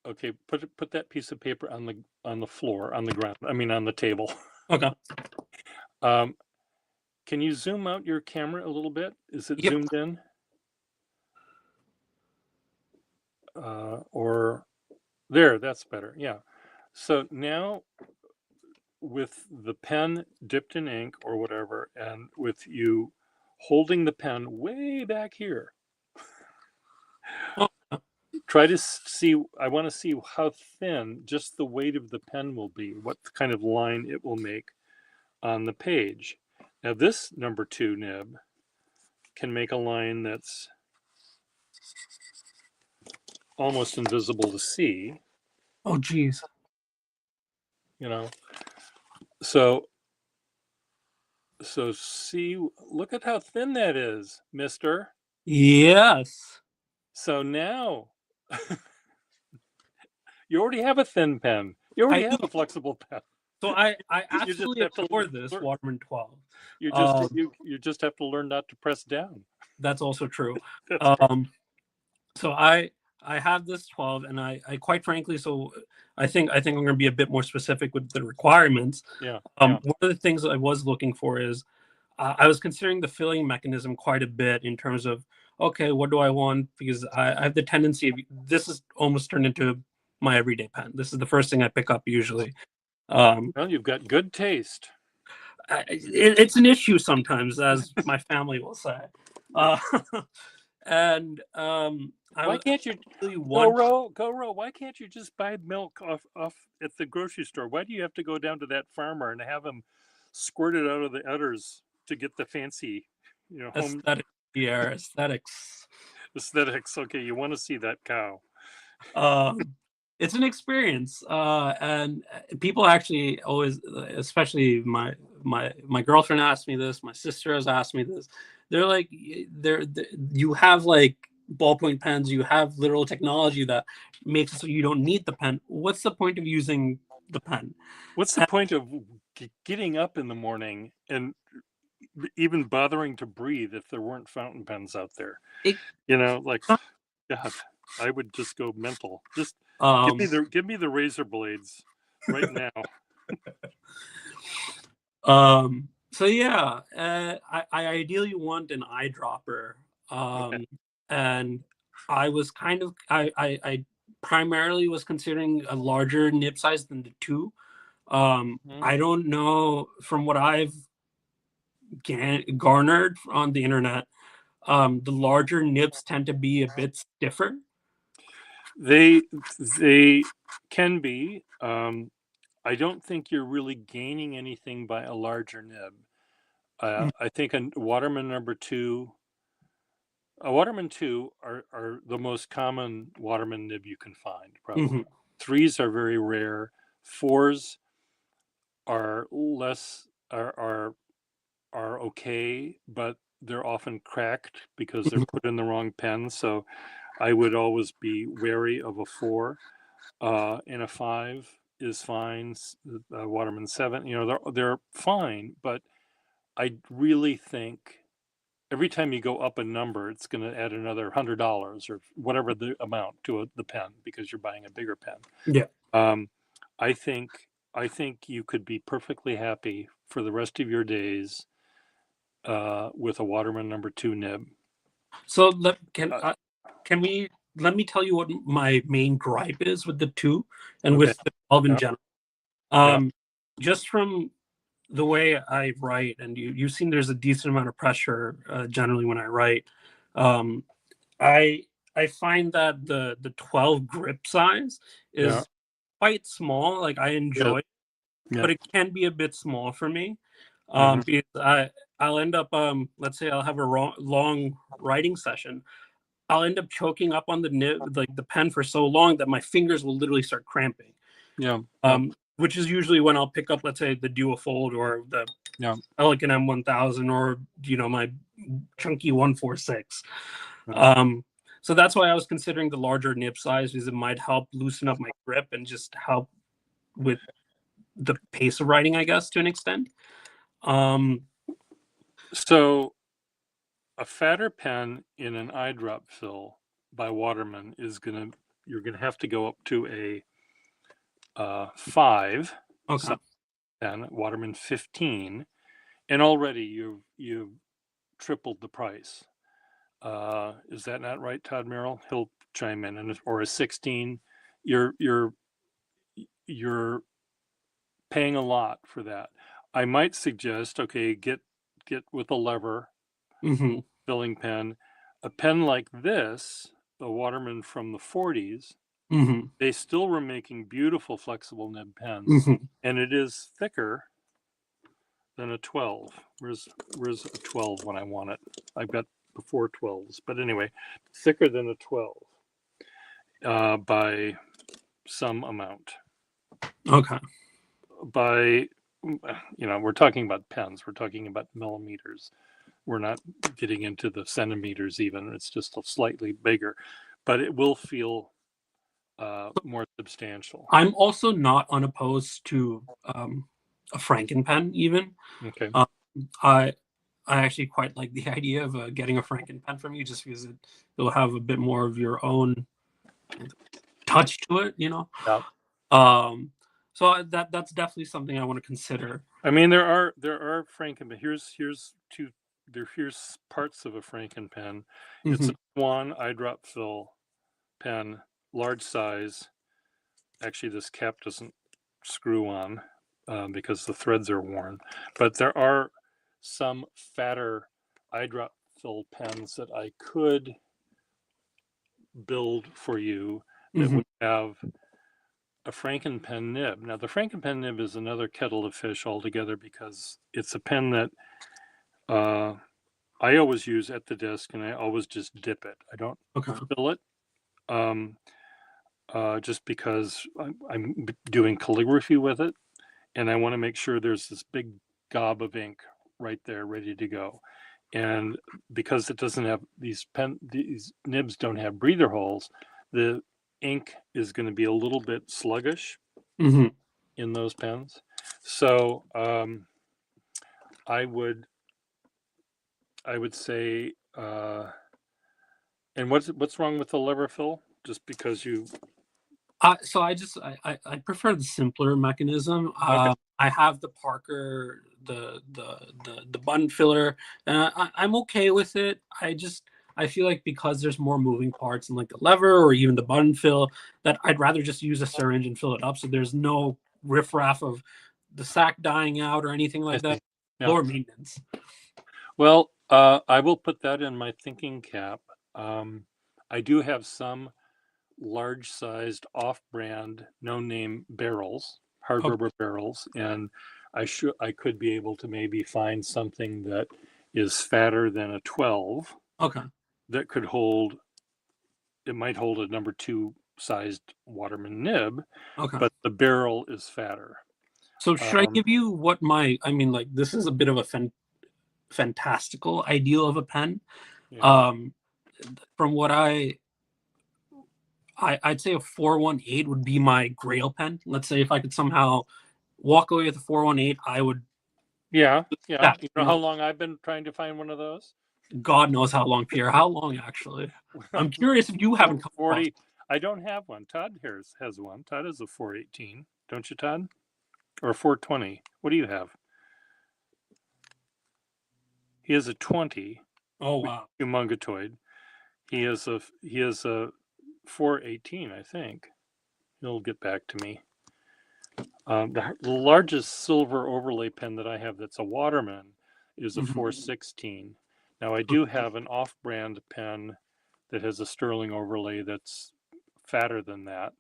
Okay. Put that piece of paper on the floor, on the ground. I mean, on the table. okay. Um, can you zoom out your camera a little bit? Is it Yep. zoomed in? Or there, that's better. Yeah. So now with the pen dipped in ink or whatever, and with you holding the pen way back here, Oh, try to see. I want to see how thin just the weight of the pen will be, what kind of line it will make on the page. Now, this number 2 nib can make a line that's almost invisible to see, oh, geez. you know. So see, look at how thin that is, mister. Yes, So now you already have a thin pen. You already I do. have a flexible pen. So I You just absolutely have to adore this learn. Waterman 12. You just Um, you just have to learn not to press down. that's also true. That's right. Um, so I have this 12, and I quite frankly, so I think I'm going to be a bit more specific with the requirements. Yeah, yeah. One of the things that I was looking for is I was considering the filling mechanism quite a bit in terms of, okay, what do I want? Because I have the tendency of, this is almost turned into my everyday pen. This is the first thing I pick up usually. Um, Well, you've got good taste. it's an issue sometimes, as my family will say. Uh, and Why I can't you really want. go row? Why can't you just buy milk off at the grocery store? Why do you have to go down to that farmer and have him squirt it out of the udders to get the fancy, home Aesthetic, yeah, aesthetics. aesthetics? Okay, you want to see that cow. Um, it's an experience, and people actually always, especially my girlfriend asked me this, my sister has asked me this. They're like, you have like ballpoint pens, you have literal technology that makes it so you don't need the pen. What's the point of using the pen? What's the And point of getting up in the morning and even bothering to breathe if there weren't fountain pens out there? it, Like, God, I would just go mental. Just um, give me the razor blades right now. so yeah, I ideally want an eyedropper. Okay. And I was kind of I primarily was considering a larger nib size than the 2. Mhm. I don't know, from what I've garnered on the internet. the larger nibs tend to be a bit stiffer. They can be. I don't think you're really gaining anything by a larger nib. I think a Waterman Waterman 2 are the most common Waterman nib you can find, probably. Mm-hmm. 3s are very rare. 4s are are okay, but they're often cracked because they're put in the wrong pen. So I would always be wary of a 4. And a 5 is fine. Waterman 7, they're fine, but I really think every time you go up a number, it's going to add another $100 or whatever the amount to the pen because you're buying a bigger pen. Yeah. Um, I think you could be perfectly happy for the rest of your days with a Waterman number 2 nib. So let me tell you what my main gripe is with the 2 and Okay. with the 12 in Yeah. general. Just from the way I write, and you've seen there's a decent amount of pressure generally when I write. Um, I find that the 12 grip size is Yeah. quite small. Like I enjoy it, Yeah. but it can be a bit small for me. Mhm. Because I'll end up let's say I'll have a long writing session. I'll end up choking up on the nib, like the pen, for so long that my fingers will literally start cramping. Yeah. Yeah. Which is usually when I'll pick up, let's say, the Duofold or the Yeah. Elegant M1000 or my chunky 146. Yeah. So that's why I was considering the larger nib size, because it might help loosen up my grip and just help with the pace of writing, I guess, to an extent. So a fatter pen in an eyedrop fill by Waterman you're gonna have to go up to a 5 Okay. pen, Waterman 15, and already you've tripled the price. Is that not right, Todd Merrill? He'll chime in, or a 16. You're paying a lot for that. I might suggest, okay, get with a lever Mm-hmm. filling pen. A pen like this, the Waterman from the 40s, Mm-hmm. they still were making beautiful flexible nib pens, Mm-hmm. and it is thicker than a 12. Where's a 12 when I want it? I've got the 412s, but anyway, thicker than a 12 by some amount. Okay. By we're talking about pens. We're talking about millimeters. We're not getting into the centimeters even. It's just slightly bigger, but it will feel more substantial. I'm also not unopposed to a Frankenpen even. Okay. I actually quite like the idea of getting a Frankenpen from you, just because it'll have a bit more of your own touch to it, Yeah. So that's definitely something I want to consider. I mean, there are Frankenpen. Here's parts of a Frankenpen. It's a Swan eyedrop fill pen, large size. Actually, this cap doesn't screw on because the threads are worn. But there are some fatter eyedrop fill pens that I could build for you that would have a Frankenpen nib. Now, the Frankenpen nib is another kettle of fish altogether because it's a pen that I always use at the desk, and I always just dip it. I don't fill it. Just because I'm doing calligraphy with it, and I want to make sure there's this big gob of ink right there ready to go. And because it doesn't have these nibs don't have breather holes, the ink is going to be a little bit sluggish in those pens. So I would say, and what's wrong with the lever fill? Just because you So I prefer the simpler mechanism. Okay. I have the Parker, the button filler, and I'm okay with it. I feel like because there's more moving parts in like the lever or even the button fill, that I'd rather just use a syringe and fill it up, so there's no riffraff of the sack dying out or anything like that. Yeah. Lower maintenance. Well, I will put that in my thinking cap. I do have some large-sized off-brand, no-name barrels, hard Okay. rubber barrels, and I could be able to maybe find something that is fatter than a 12 Okay. that could hold. It might hold a number 2 sized Waterman nib, Okay. but the barrel is fatter. So should I Um, give you what I mean, like this is a bit of a fantastical ideal of a pen. yeah, Um, from what I'd say a 418 would be my grail pen. Let's say if I could somehow walk away with a 418, I would yeah, yeah. that, You know how long I've been trying to find one of those? God knows how long, Pierre. How long actually? I'm Well, curious if you haven't come across. 40. I don't have one. Todd here has one. Todd has a 418, don't you, Todd? Or 420. What do you have? He has a 20, Oh which wow. is humongatoid. He has a 418, I think. He'll get back to me. The largest silver overlay pen that I have that's a Waterman is a Mhm. 416. Now I do have an off-brand pen that has a sterling overlay that's fatter than that.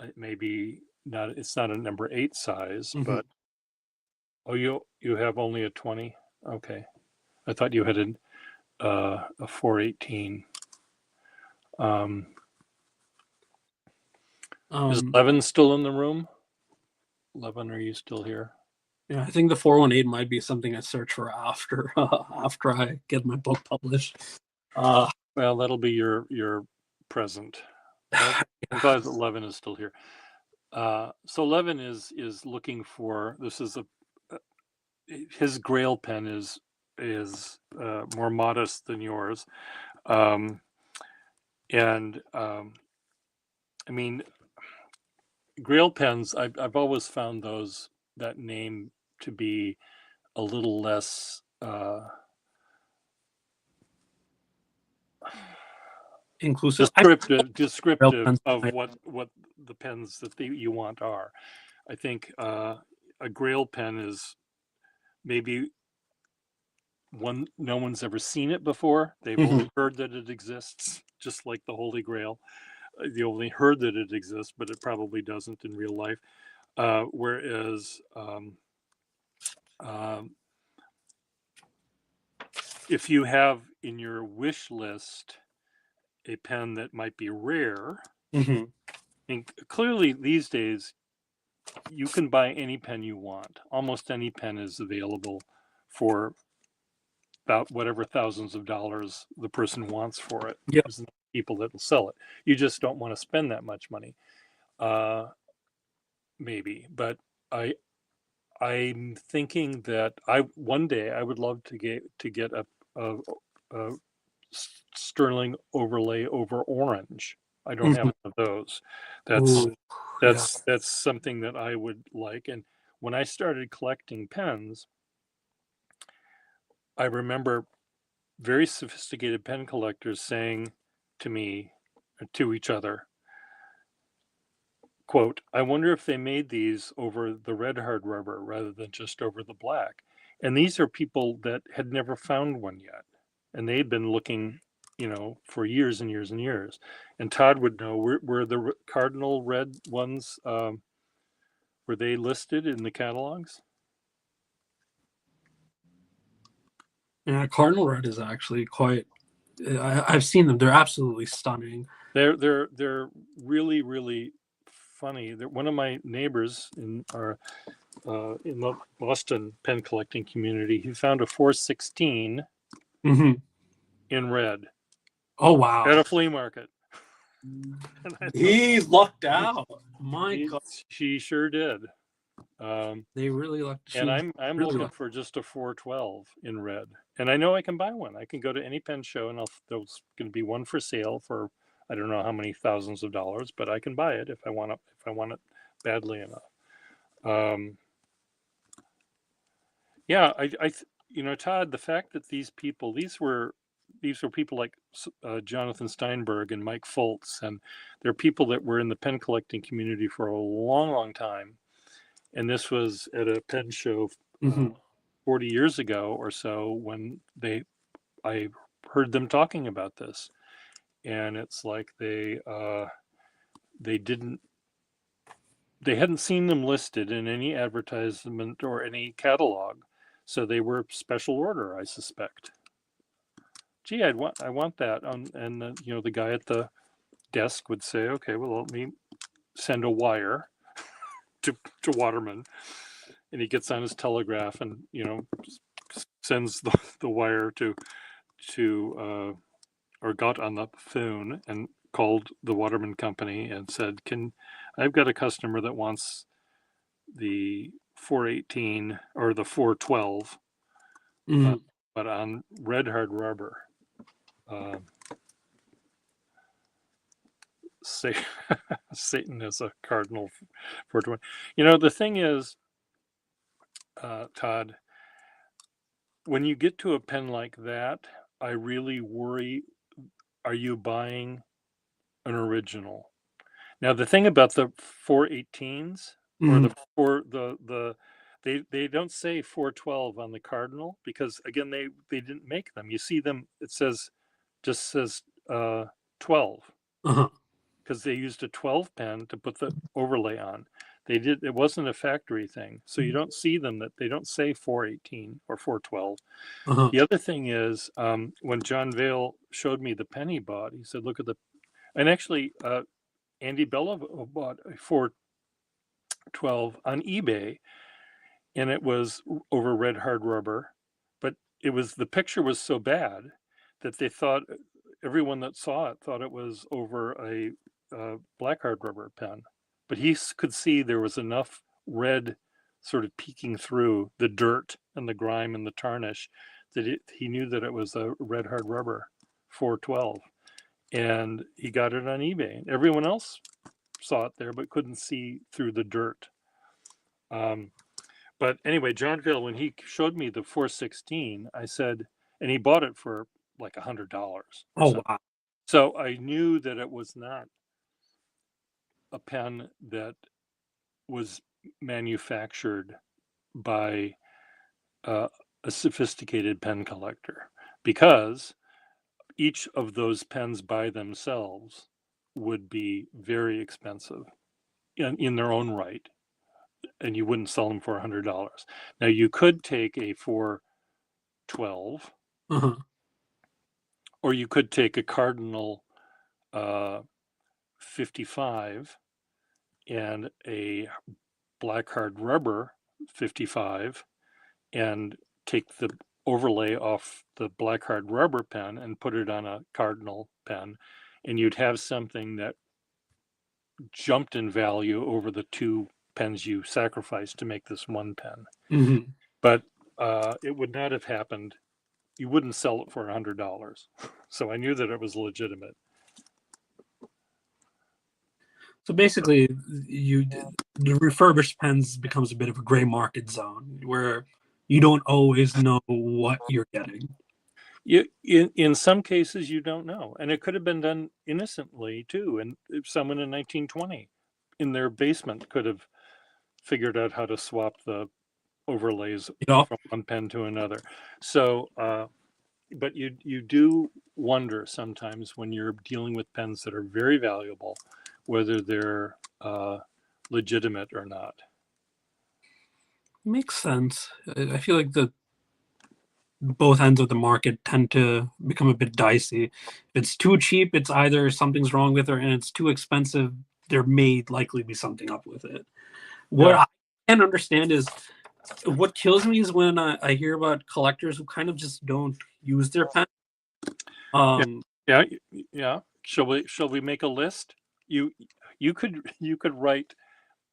It may be not. It's not a number 8 size, Mhm. but oh, you have only a 20. Okay, I thought you had a 418. Um, is Um, 11 still in the room? 11, are you still here? yeah, I think the 418 might be something I search for after after I get my book published. Uh, Well, that'll be your present. But I'm glad that Levin is still here. So Levin is looking for, this is uh, his Grail pen is more modest than yours, um, and I mean Grail pens. I've always found that name to be a little less inclusive. I rail descriptive pens. of what the pens that you want are. I think a Grail pen is maybe one no one's ever seen it before. They've Mhm. only heard that it exists, just like the Holy Grail. They only heard that it exists, but it probably doesn't in real life. Whereas um, if you have in your wish list a pen that might be rare, Mhm. and clearly these days you can buy any pen you want. Almost any pen is available for about whatever thousands of dollars the person wants for it. Yep. There's people that will sell it. You just don't want to spend that much money, maybe. But I I'm thinking that I one day I would love to get a sterling overlay over orange. I don't have Mhm. one of those. That's Ooh, yeah. that's something that I would like. And when I started collecting pens, I remember very sophisticated pen collectors saying to me, to each other, quote, I wonder if they made these over the red hard rubber rather than just over the black. And these are people that had never found one yet. And they'd been looking, for years and years and years. And Todd would know, were the cardinal red ones, were they listed in the catalogs? Yeah, Cardinal Red is actually quite. I've seen them. They're absolutely stunning. They're really, really funny. One of my neighbors in the Boston pen collecting community, he found a 416 Mhm. in red Oh at wow. a flea market. And I thought, He lucked out. My God, she sure did. Um, they really lucked. and She I'm really looking lucked. for just a 412 in red. And I know I can buy one. I can go to any pen show and there's going to be one for sale for I don't know how many thousands of dollars, but I can buy it if I want it badly enough. Um, yeah, Todd, the fact that these were people like Jonathan Steinberg and Mike Foltz, and they're people that were in the pen collecting community for a long, long time. And this was at a pen show uh, Mhm. 40 years ago or so when I heard them talking about this, and it's like they hadn't seen them listed in any advertisement or any catalog, so they were special order, I suspect. Gee, I want that. And the guy at the desk would say, okay, well, let me send a wire to Waterman, and he gets on his telegraph and sends the wire to or got on the phone and called the Waterman company and said, I've got a customer that wants the 418 or the 412, but on red hard rubber. Satan is a cardinal 420. The thing is, Todd, when you get to a pen like that, I really worry, are you buying an original? Now, the thing about the 418s or they don't say 412 on the Cardinal because, again, they didn't make them. You see them, it just says 12 because they used a 12 pen to put the overlay on. It wasn't a factory thing, so you don't see them, that they don't say 418 or 412. The other thing is, when John Vale showed me the pen he bought, he said, look at and actually Andy Bella bought a 412 on eBay, and it was over red hard rubber, but the picture was so bad that they thought, everyone that saw it thought it was over a black hard rubber pen, but he could see there was enough red sort of peeking through the dirt and the grime and the tarnish that he knew that it was a red hard rubber 412, and he got it on eBay. Everyone else saw it there but couldn't see through the dirt. But anyway, John Vale, when he showed me the 416, I said, and he bought it for like $100. Oh, wow. So I knew that it was not a pen that was manufactured by a sophisticated pen collector, because each of those pens by themselves would be very expensive in their own right, and you wouldn't sell them for $100. Now, you could take a 412, or you could take a Cardinal 55 and a black hard rubber 55 and take the overlay off the black hard rubber pen and put it on a Cardinal pen, and you'd have something that jumped in value over the two pens you sacrificed to make this one pen. But it would not have happened. You wouldn't sell it for $100. So I knew that it was legitimate. So basically, the refurbished pens becomes a bit of a gray market zone where you don't always know what you're getting. In some cases, you don't know, and it could have been done innocently too. And someone in 1920, in their basement, could have figured out how to swap the overlays from one pen to another. So, but you do wonder sometimes when you're dealing with pens that are very valuable, whether they're legitimate or not. Makes sense. I feel like both ends of the market tend to become a bit dicey. If it's too cheap, it's either something's wrong with it, and it's too expensive, there may likely be something up with it. What I can't understand is, what kills me is when I hear about collectors who kind of just don't use their pen. Yeah. Shall we make a list? You could write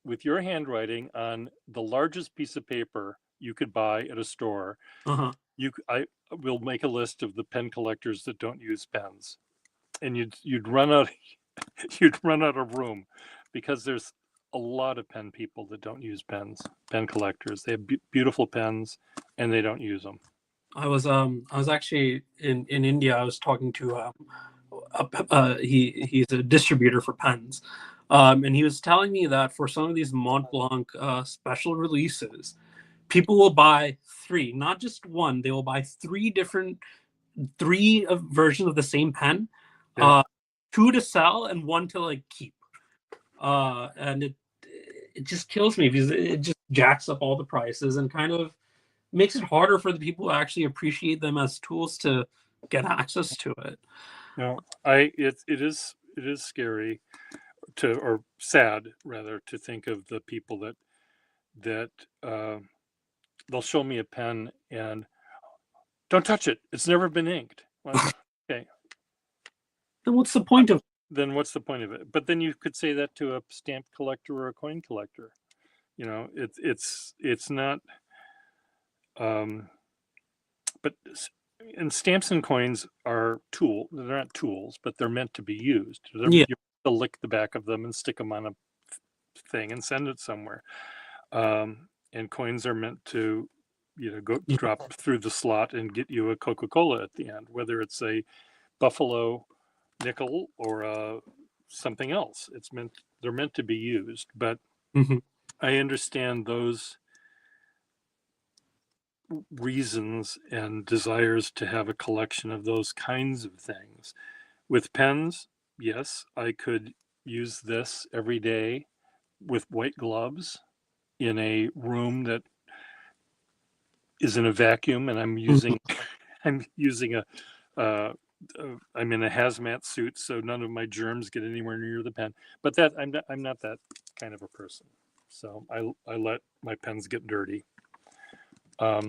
with your handwriting on the largest piece of paper you could buy at a store. I will make a list of the pen collectors that don't use pens, and you'd run out of room, because there's a lot of pen people that don't use pens. Pen collectors, they have beautiful pens and they don't use them. I was actually in India. I was talking to he's a distributor for pens, and he was telling me that for some of these Mont Blanc special releases, people will buy three, not just one. They will buy three versions of the same pen, Yeah. two to sell and one to like keep. And it just kills me because it just jacks up all the prices and kind of makes it harder for the people who actually appreciate them as tools to get access to it. No, it is scary to, or sad rather, to think of the people that they'll show me a pen and don't touch it. It's never been inked. Well, okay, Then what's the point of? then what's the point of it? But then you could say that to a stamp collector or a coin collector. You know, it's not. But and stamps and coins are they're not tools, but they're meant to be used. Yeah. You're to lick the back of them and stick them on a thing and send it somewhere. And coins are meant to, go drop through the slot and get you a Coca-Cola at the end, whether it's a Buffalo nickel or something else. They're meant to be used. But I understand those reasons and desires to have a collection of those kinds of things. With pens, yes, I could use this every day with white gloves in a room that is in a vacuum, and I'm using I'm in a hazmat suit, so none of my germs get anywhere near the pen. But that I'm not that kind of a person, so I let my pens get dirty. I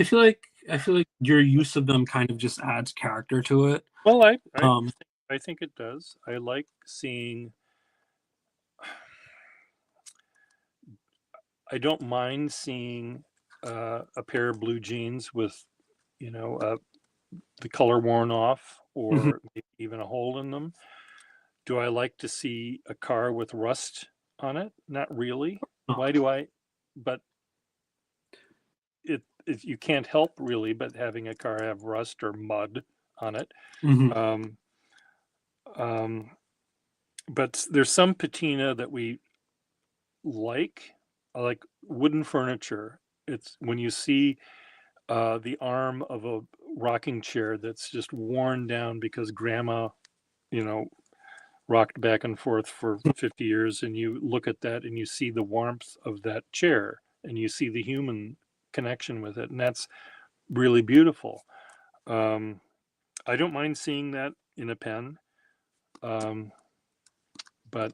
feel like your use of them kind of just adds character to it. Well, I think it does. I like seeing. I don't mind seeing a pair of blue jeans with, the color worn off or maybe even a hole in them. Do I like to see a car with rust on it? Not really. Why do I? But it you can't help really but having a car have rust or mud on it. But there's some patina that we like wooden furniture. It's when you see the arm of a rocking chair that's just worn down because grandma, rocked back and forth for 50 years, and you look at that and you see the warmth of that chair and you see the human connection with it, and that's really beautiful. I don't mind seeing that in a pen. But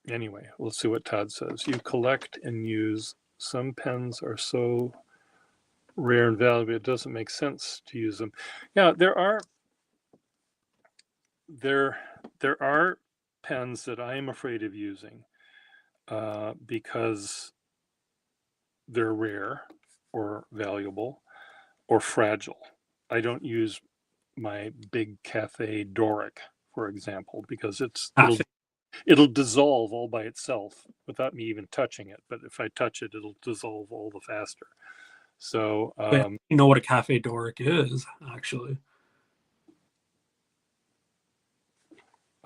anyway, we'll see what Todd says. You collect and use. Some pens are so rare and valuable it doesn't make sense to use them. Yeah, there are pens that I am afraid of using because they're rare or valuable or fragile. I don't use my big Cafe Doric, for example, because it'll dissolve all by itself without me even touching it. But if I touch it, it'll dissolve all the faster. So you know what a Cafe Doric is, actually.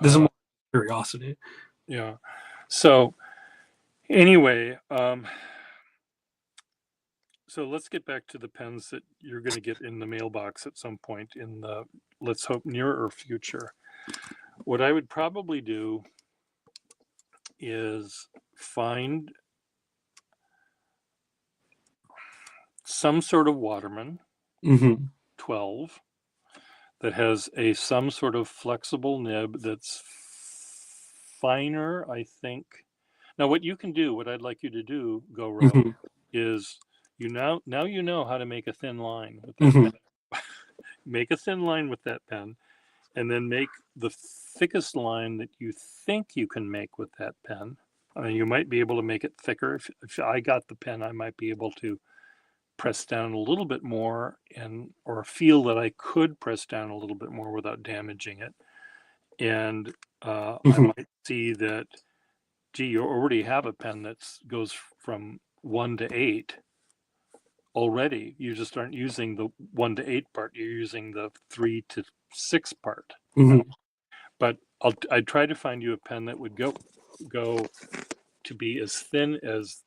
This is more curiosity. Yeah. So anyway, so let's get back to the pens that you're going to get in the mailbox at some point in the, let's hope, nearer future. What I would probably do is find some sort of Waterman 12 that has some sort of flexible nib that's finer, I think. Now, what I'd like you to do, Goro, is now you know how to make a thin line with that pen. Make a thin line with that pen, and then make the thickest line that you think you can make with that pen. You might be able to make it thicker. If I got the pen, I might be able to press down a little bit more or feel that I could press down a little bit more without damaging it. And I might see that, gee, you already have a pen that goes from 1 to 8 already. You just aren't using the 1 to 8 part. You're using the 3 to 6 part. But I'd try to find you a pen that would go to be as thin as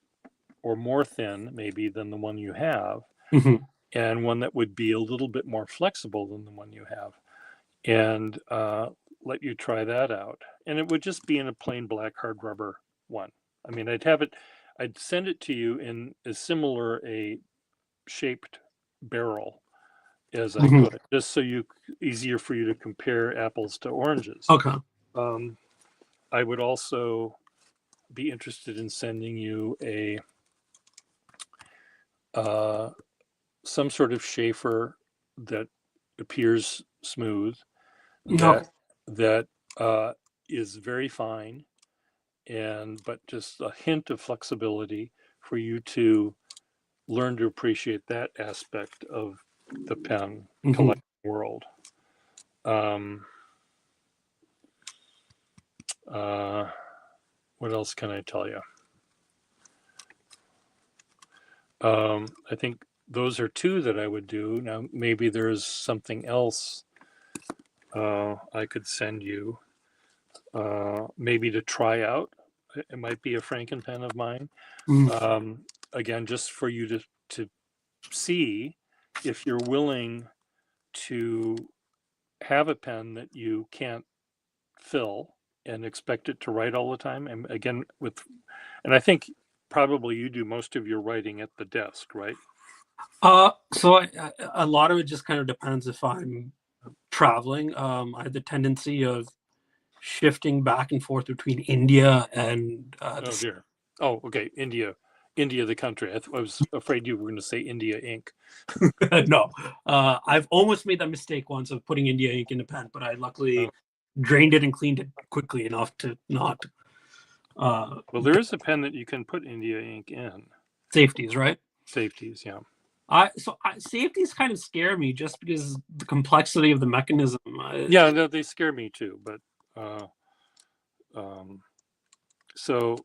or more thin maybe than the one you have, Mhm. and one that would be a little bit more flexible than the one you have, and let you try that out. And it would just be in a plain black hard rubber one. I mean, I'd send it to you in as similar a shaped barrel as I Mhm. could, just so easier for you to compare apples to oranges. Okay. Um, I would also be interested in sending you a uh, some sort of Schaefer that appears smooth, Okay. that uh, is very fine, and but just a hint of flexibility for you to learn to appreciate that aspect of the pen Mhm. collecting world. Um, uh, what else can I tell you? I think those are two that I would do. Now, maybe there's something else I could send you, maybe to try out. It might be a Frankenpen of mine. Mhm. Um, Again, just for you to see if you're willing to have a pen that you can't fill and expect it to write all the time. And again, and I think probably you do most of your writing at the desk, right? So a lot of it just kind of depends if I'm traveling. I have the tendency of shifting back and forth between India and Oh dear. Oh, okay. India, the country. I was afraid you were going to say India Inc. no. I've almost made that mistake once of putting India ink in a pen, but I Oh, luckily drained it and cleaned it quickly enough to not well, there is a pen that you can put India Inc. in. safeties, right? Safeties, yeah. Safeties kind of scare me just because the complexity of the mechanism. Yeah, no, they scare me too. But uh, um, so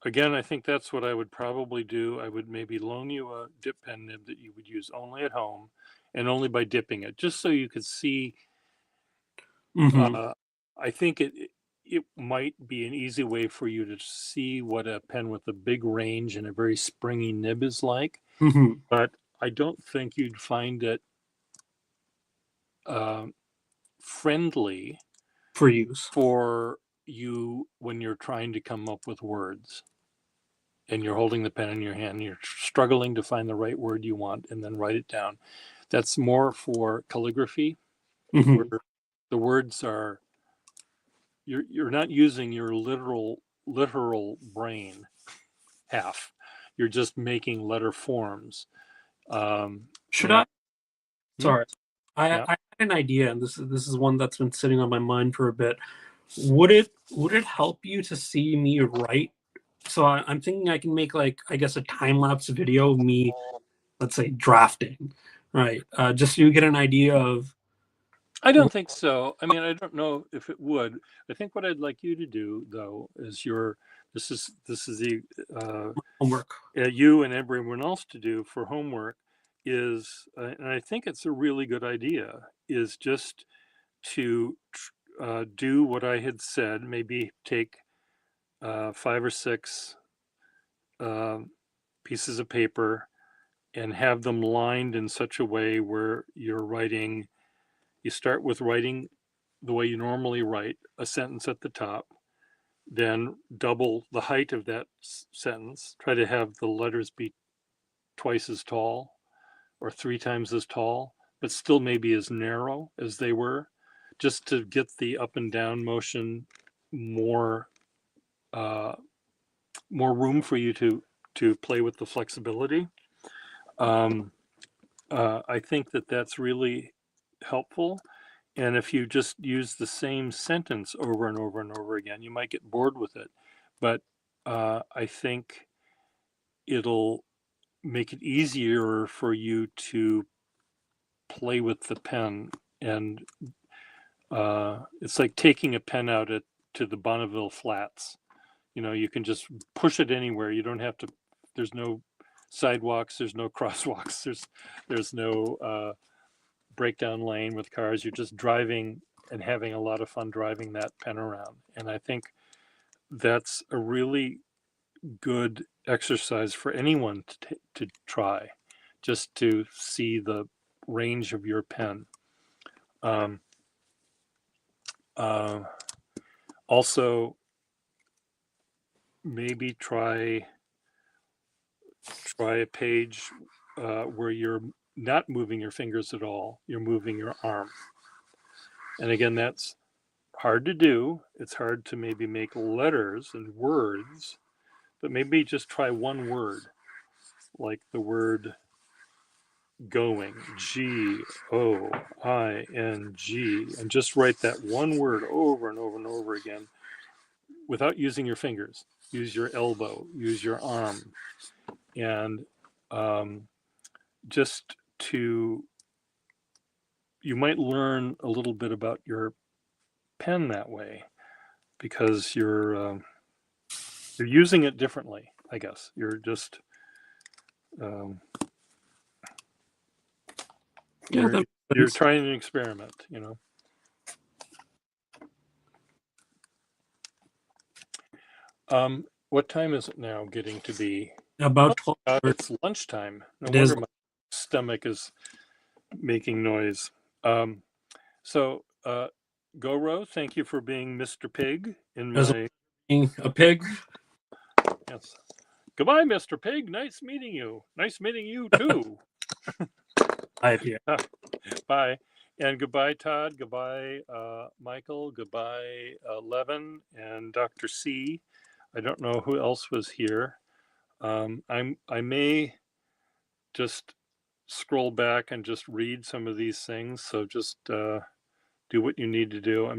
again, I think that's what I would probably do. I would maybe loan you a dip pen nib that you would use only at home and only by dipping it, just so you could see. Mhm. Uh, I think it might be an easy way for you to see what a pen with a big range and a very springy nib is like. Mhm. But I don't think you'd find it um friendly For use. for you when you're trying to come up with words and you're holding the pen in your hand, you're struggling to find the right word you want and then write it down. That's more for calligraphy, where Mhm. the words are you're not using your literal brain half. You're just making letter forms. Should And I? hmm, Sorry, yeah, I had an idea, and this is one that's been sitting on my mind for a bit. Would it help you to see me write? So I'm thinking I can make like I guess a time lapse video of me, let's say drafting, right? Just so you get an idea of I don't think so. I mean, I don't know if it would. I think what I'd like you to do though is this is the uh, homework. you and everyone else to do for homework is, and I think it's a really good idea, is just to do what I had said. Maybe take five or six um pieces of paper and have them lined in such a way where you're writing. You start with writing the way you normally write a sentence at the top, then double the height of that sentence. Try to have the letters be twice as tall or three times as tall, but still maybe as narrow as they were, just to get the up and down motion more uh, more room for you to play with the flexibility. Um, I think that that's really helpful. And if you just use the same sentence over and over and over again, you might get bored with it. But I think it'll make it easier for you to play with the pen. And it's like taking a pen out to the Bonneville Flats. You know, you can just push it anywhere. You don't have to, there's no sidewalks, there's no crosswalks, there's no breakdown lane with cars. You're just driving and having a lot of fun driving that pen around. And I think that's a really good exercise for anyone to try, just to see the range of your pen. Also, maybe try a page where you're not moving your fingers at all, you're moving your arm. And again, that's hard to do. It's hard to maybe make letters and words, but maybe just try one word, like the word going, G-O-I-N-G, and just write that one word over and over and over again without using your fingers. Use your elbow, use your arm, and just to, you might learn a little bit about your pen that way, because you're using it differently, I guess. You're just Yeah, you're trying an experiment, you know. What time is it now getting to be? about Oh, 12. it's lunchtime. No It wonder is. my stomach is making noise. So, Goro, thank you for being Mr. Pig in As my... being a pig. Yes. Goodbye, Mr. Pig. Nice meeting you. Nice meeting you, too. Hi, Pier. Bye. And goodbye, Todd. Goodbye, Michael. Goodbye, Levin and Dr. C. I don't know who else was here. I may just scroll back and just read some of these things. So just do what you need to do.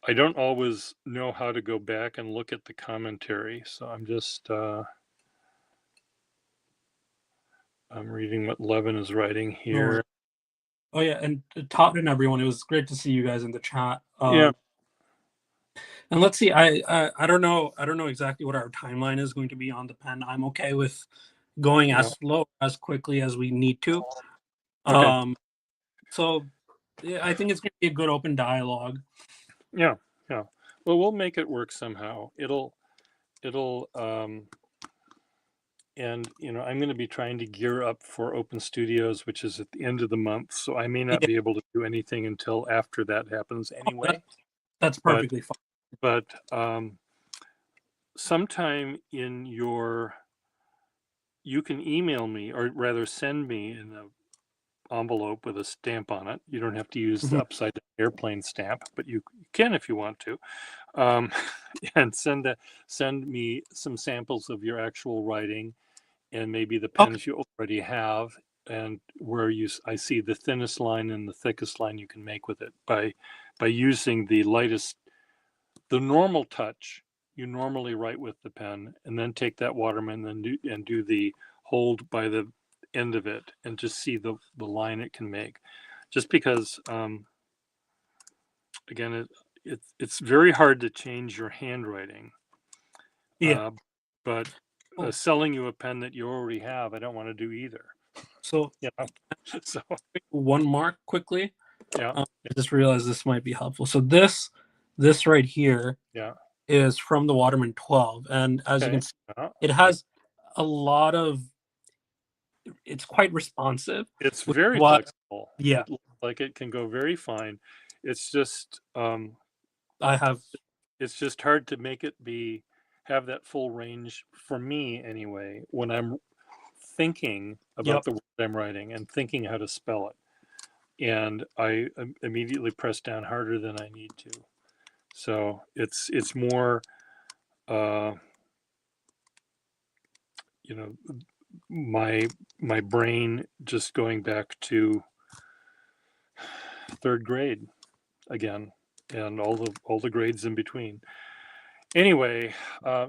I don't always know how to go back and look at the commentary. So I'm just, I'm reading what Levin is writing here. Oh yeah, and Todd and everyone, it was great to see you guys in the chat. Yeah. And let's see, I don't know exactly what our timeline is going to be on the pen. I'm okay with going as slow as quickly as we need to. Okay. So yeah, I think it's going to be a good open dialogue. Yeah, yeah. Well, we'll make it work somehow. It'll, and you know, I'm going to be trying to gear up for Open Studios, which is at the end of the month. So I may not be able to do anything until after that happens anyway. That's perfectly fine. But sometime in your, you can email me, or rather send me in an envelope with a stamp on it. You don't have to use the upside down airplane stamp, but you can if you want to. And send me some samples of your actual writing, and maybe the pens you already have, and where I see the thinnest line and the thickest line you can make with it by using the lightest, the normal touch you normally write with the pen, and then take that Waterman and do the hold by the end of it, and just see the line it can make. Just because again, it's very hard to change your handwriting. Yeah. But selling you a pen that you already have, I don't want to do either. So yeah. So one mark quickly. Yeah. I just realized this might be helpful. So this right here is from the Waterman 12, and as you can see, it has a lot of. It's quite responsive. It's very flexible. Yeah. It looks like it can go very fine. It's just it's just hard to make it have that full range for me anyway, when I'm thinking about the word I'm writing and thinking how to spell it, and I immediately press down harder than I need to. So it's more you know, my brain just going back to third grade again, and all the grades in between. Anyway,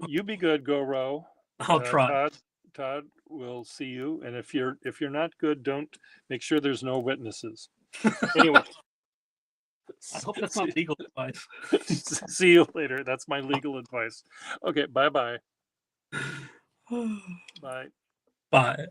you be good, Goro. I'll try. Todd, we'll see you. And if you're not good, don't, make sure there's no witnesses. Anyway. I hope that's not legal advice. See you later. That's my legal advice. Okay, bye-bye. Bye. Bye.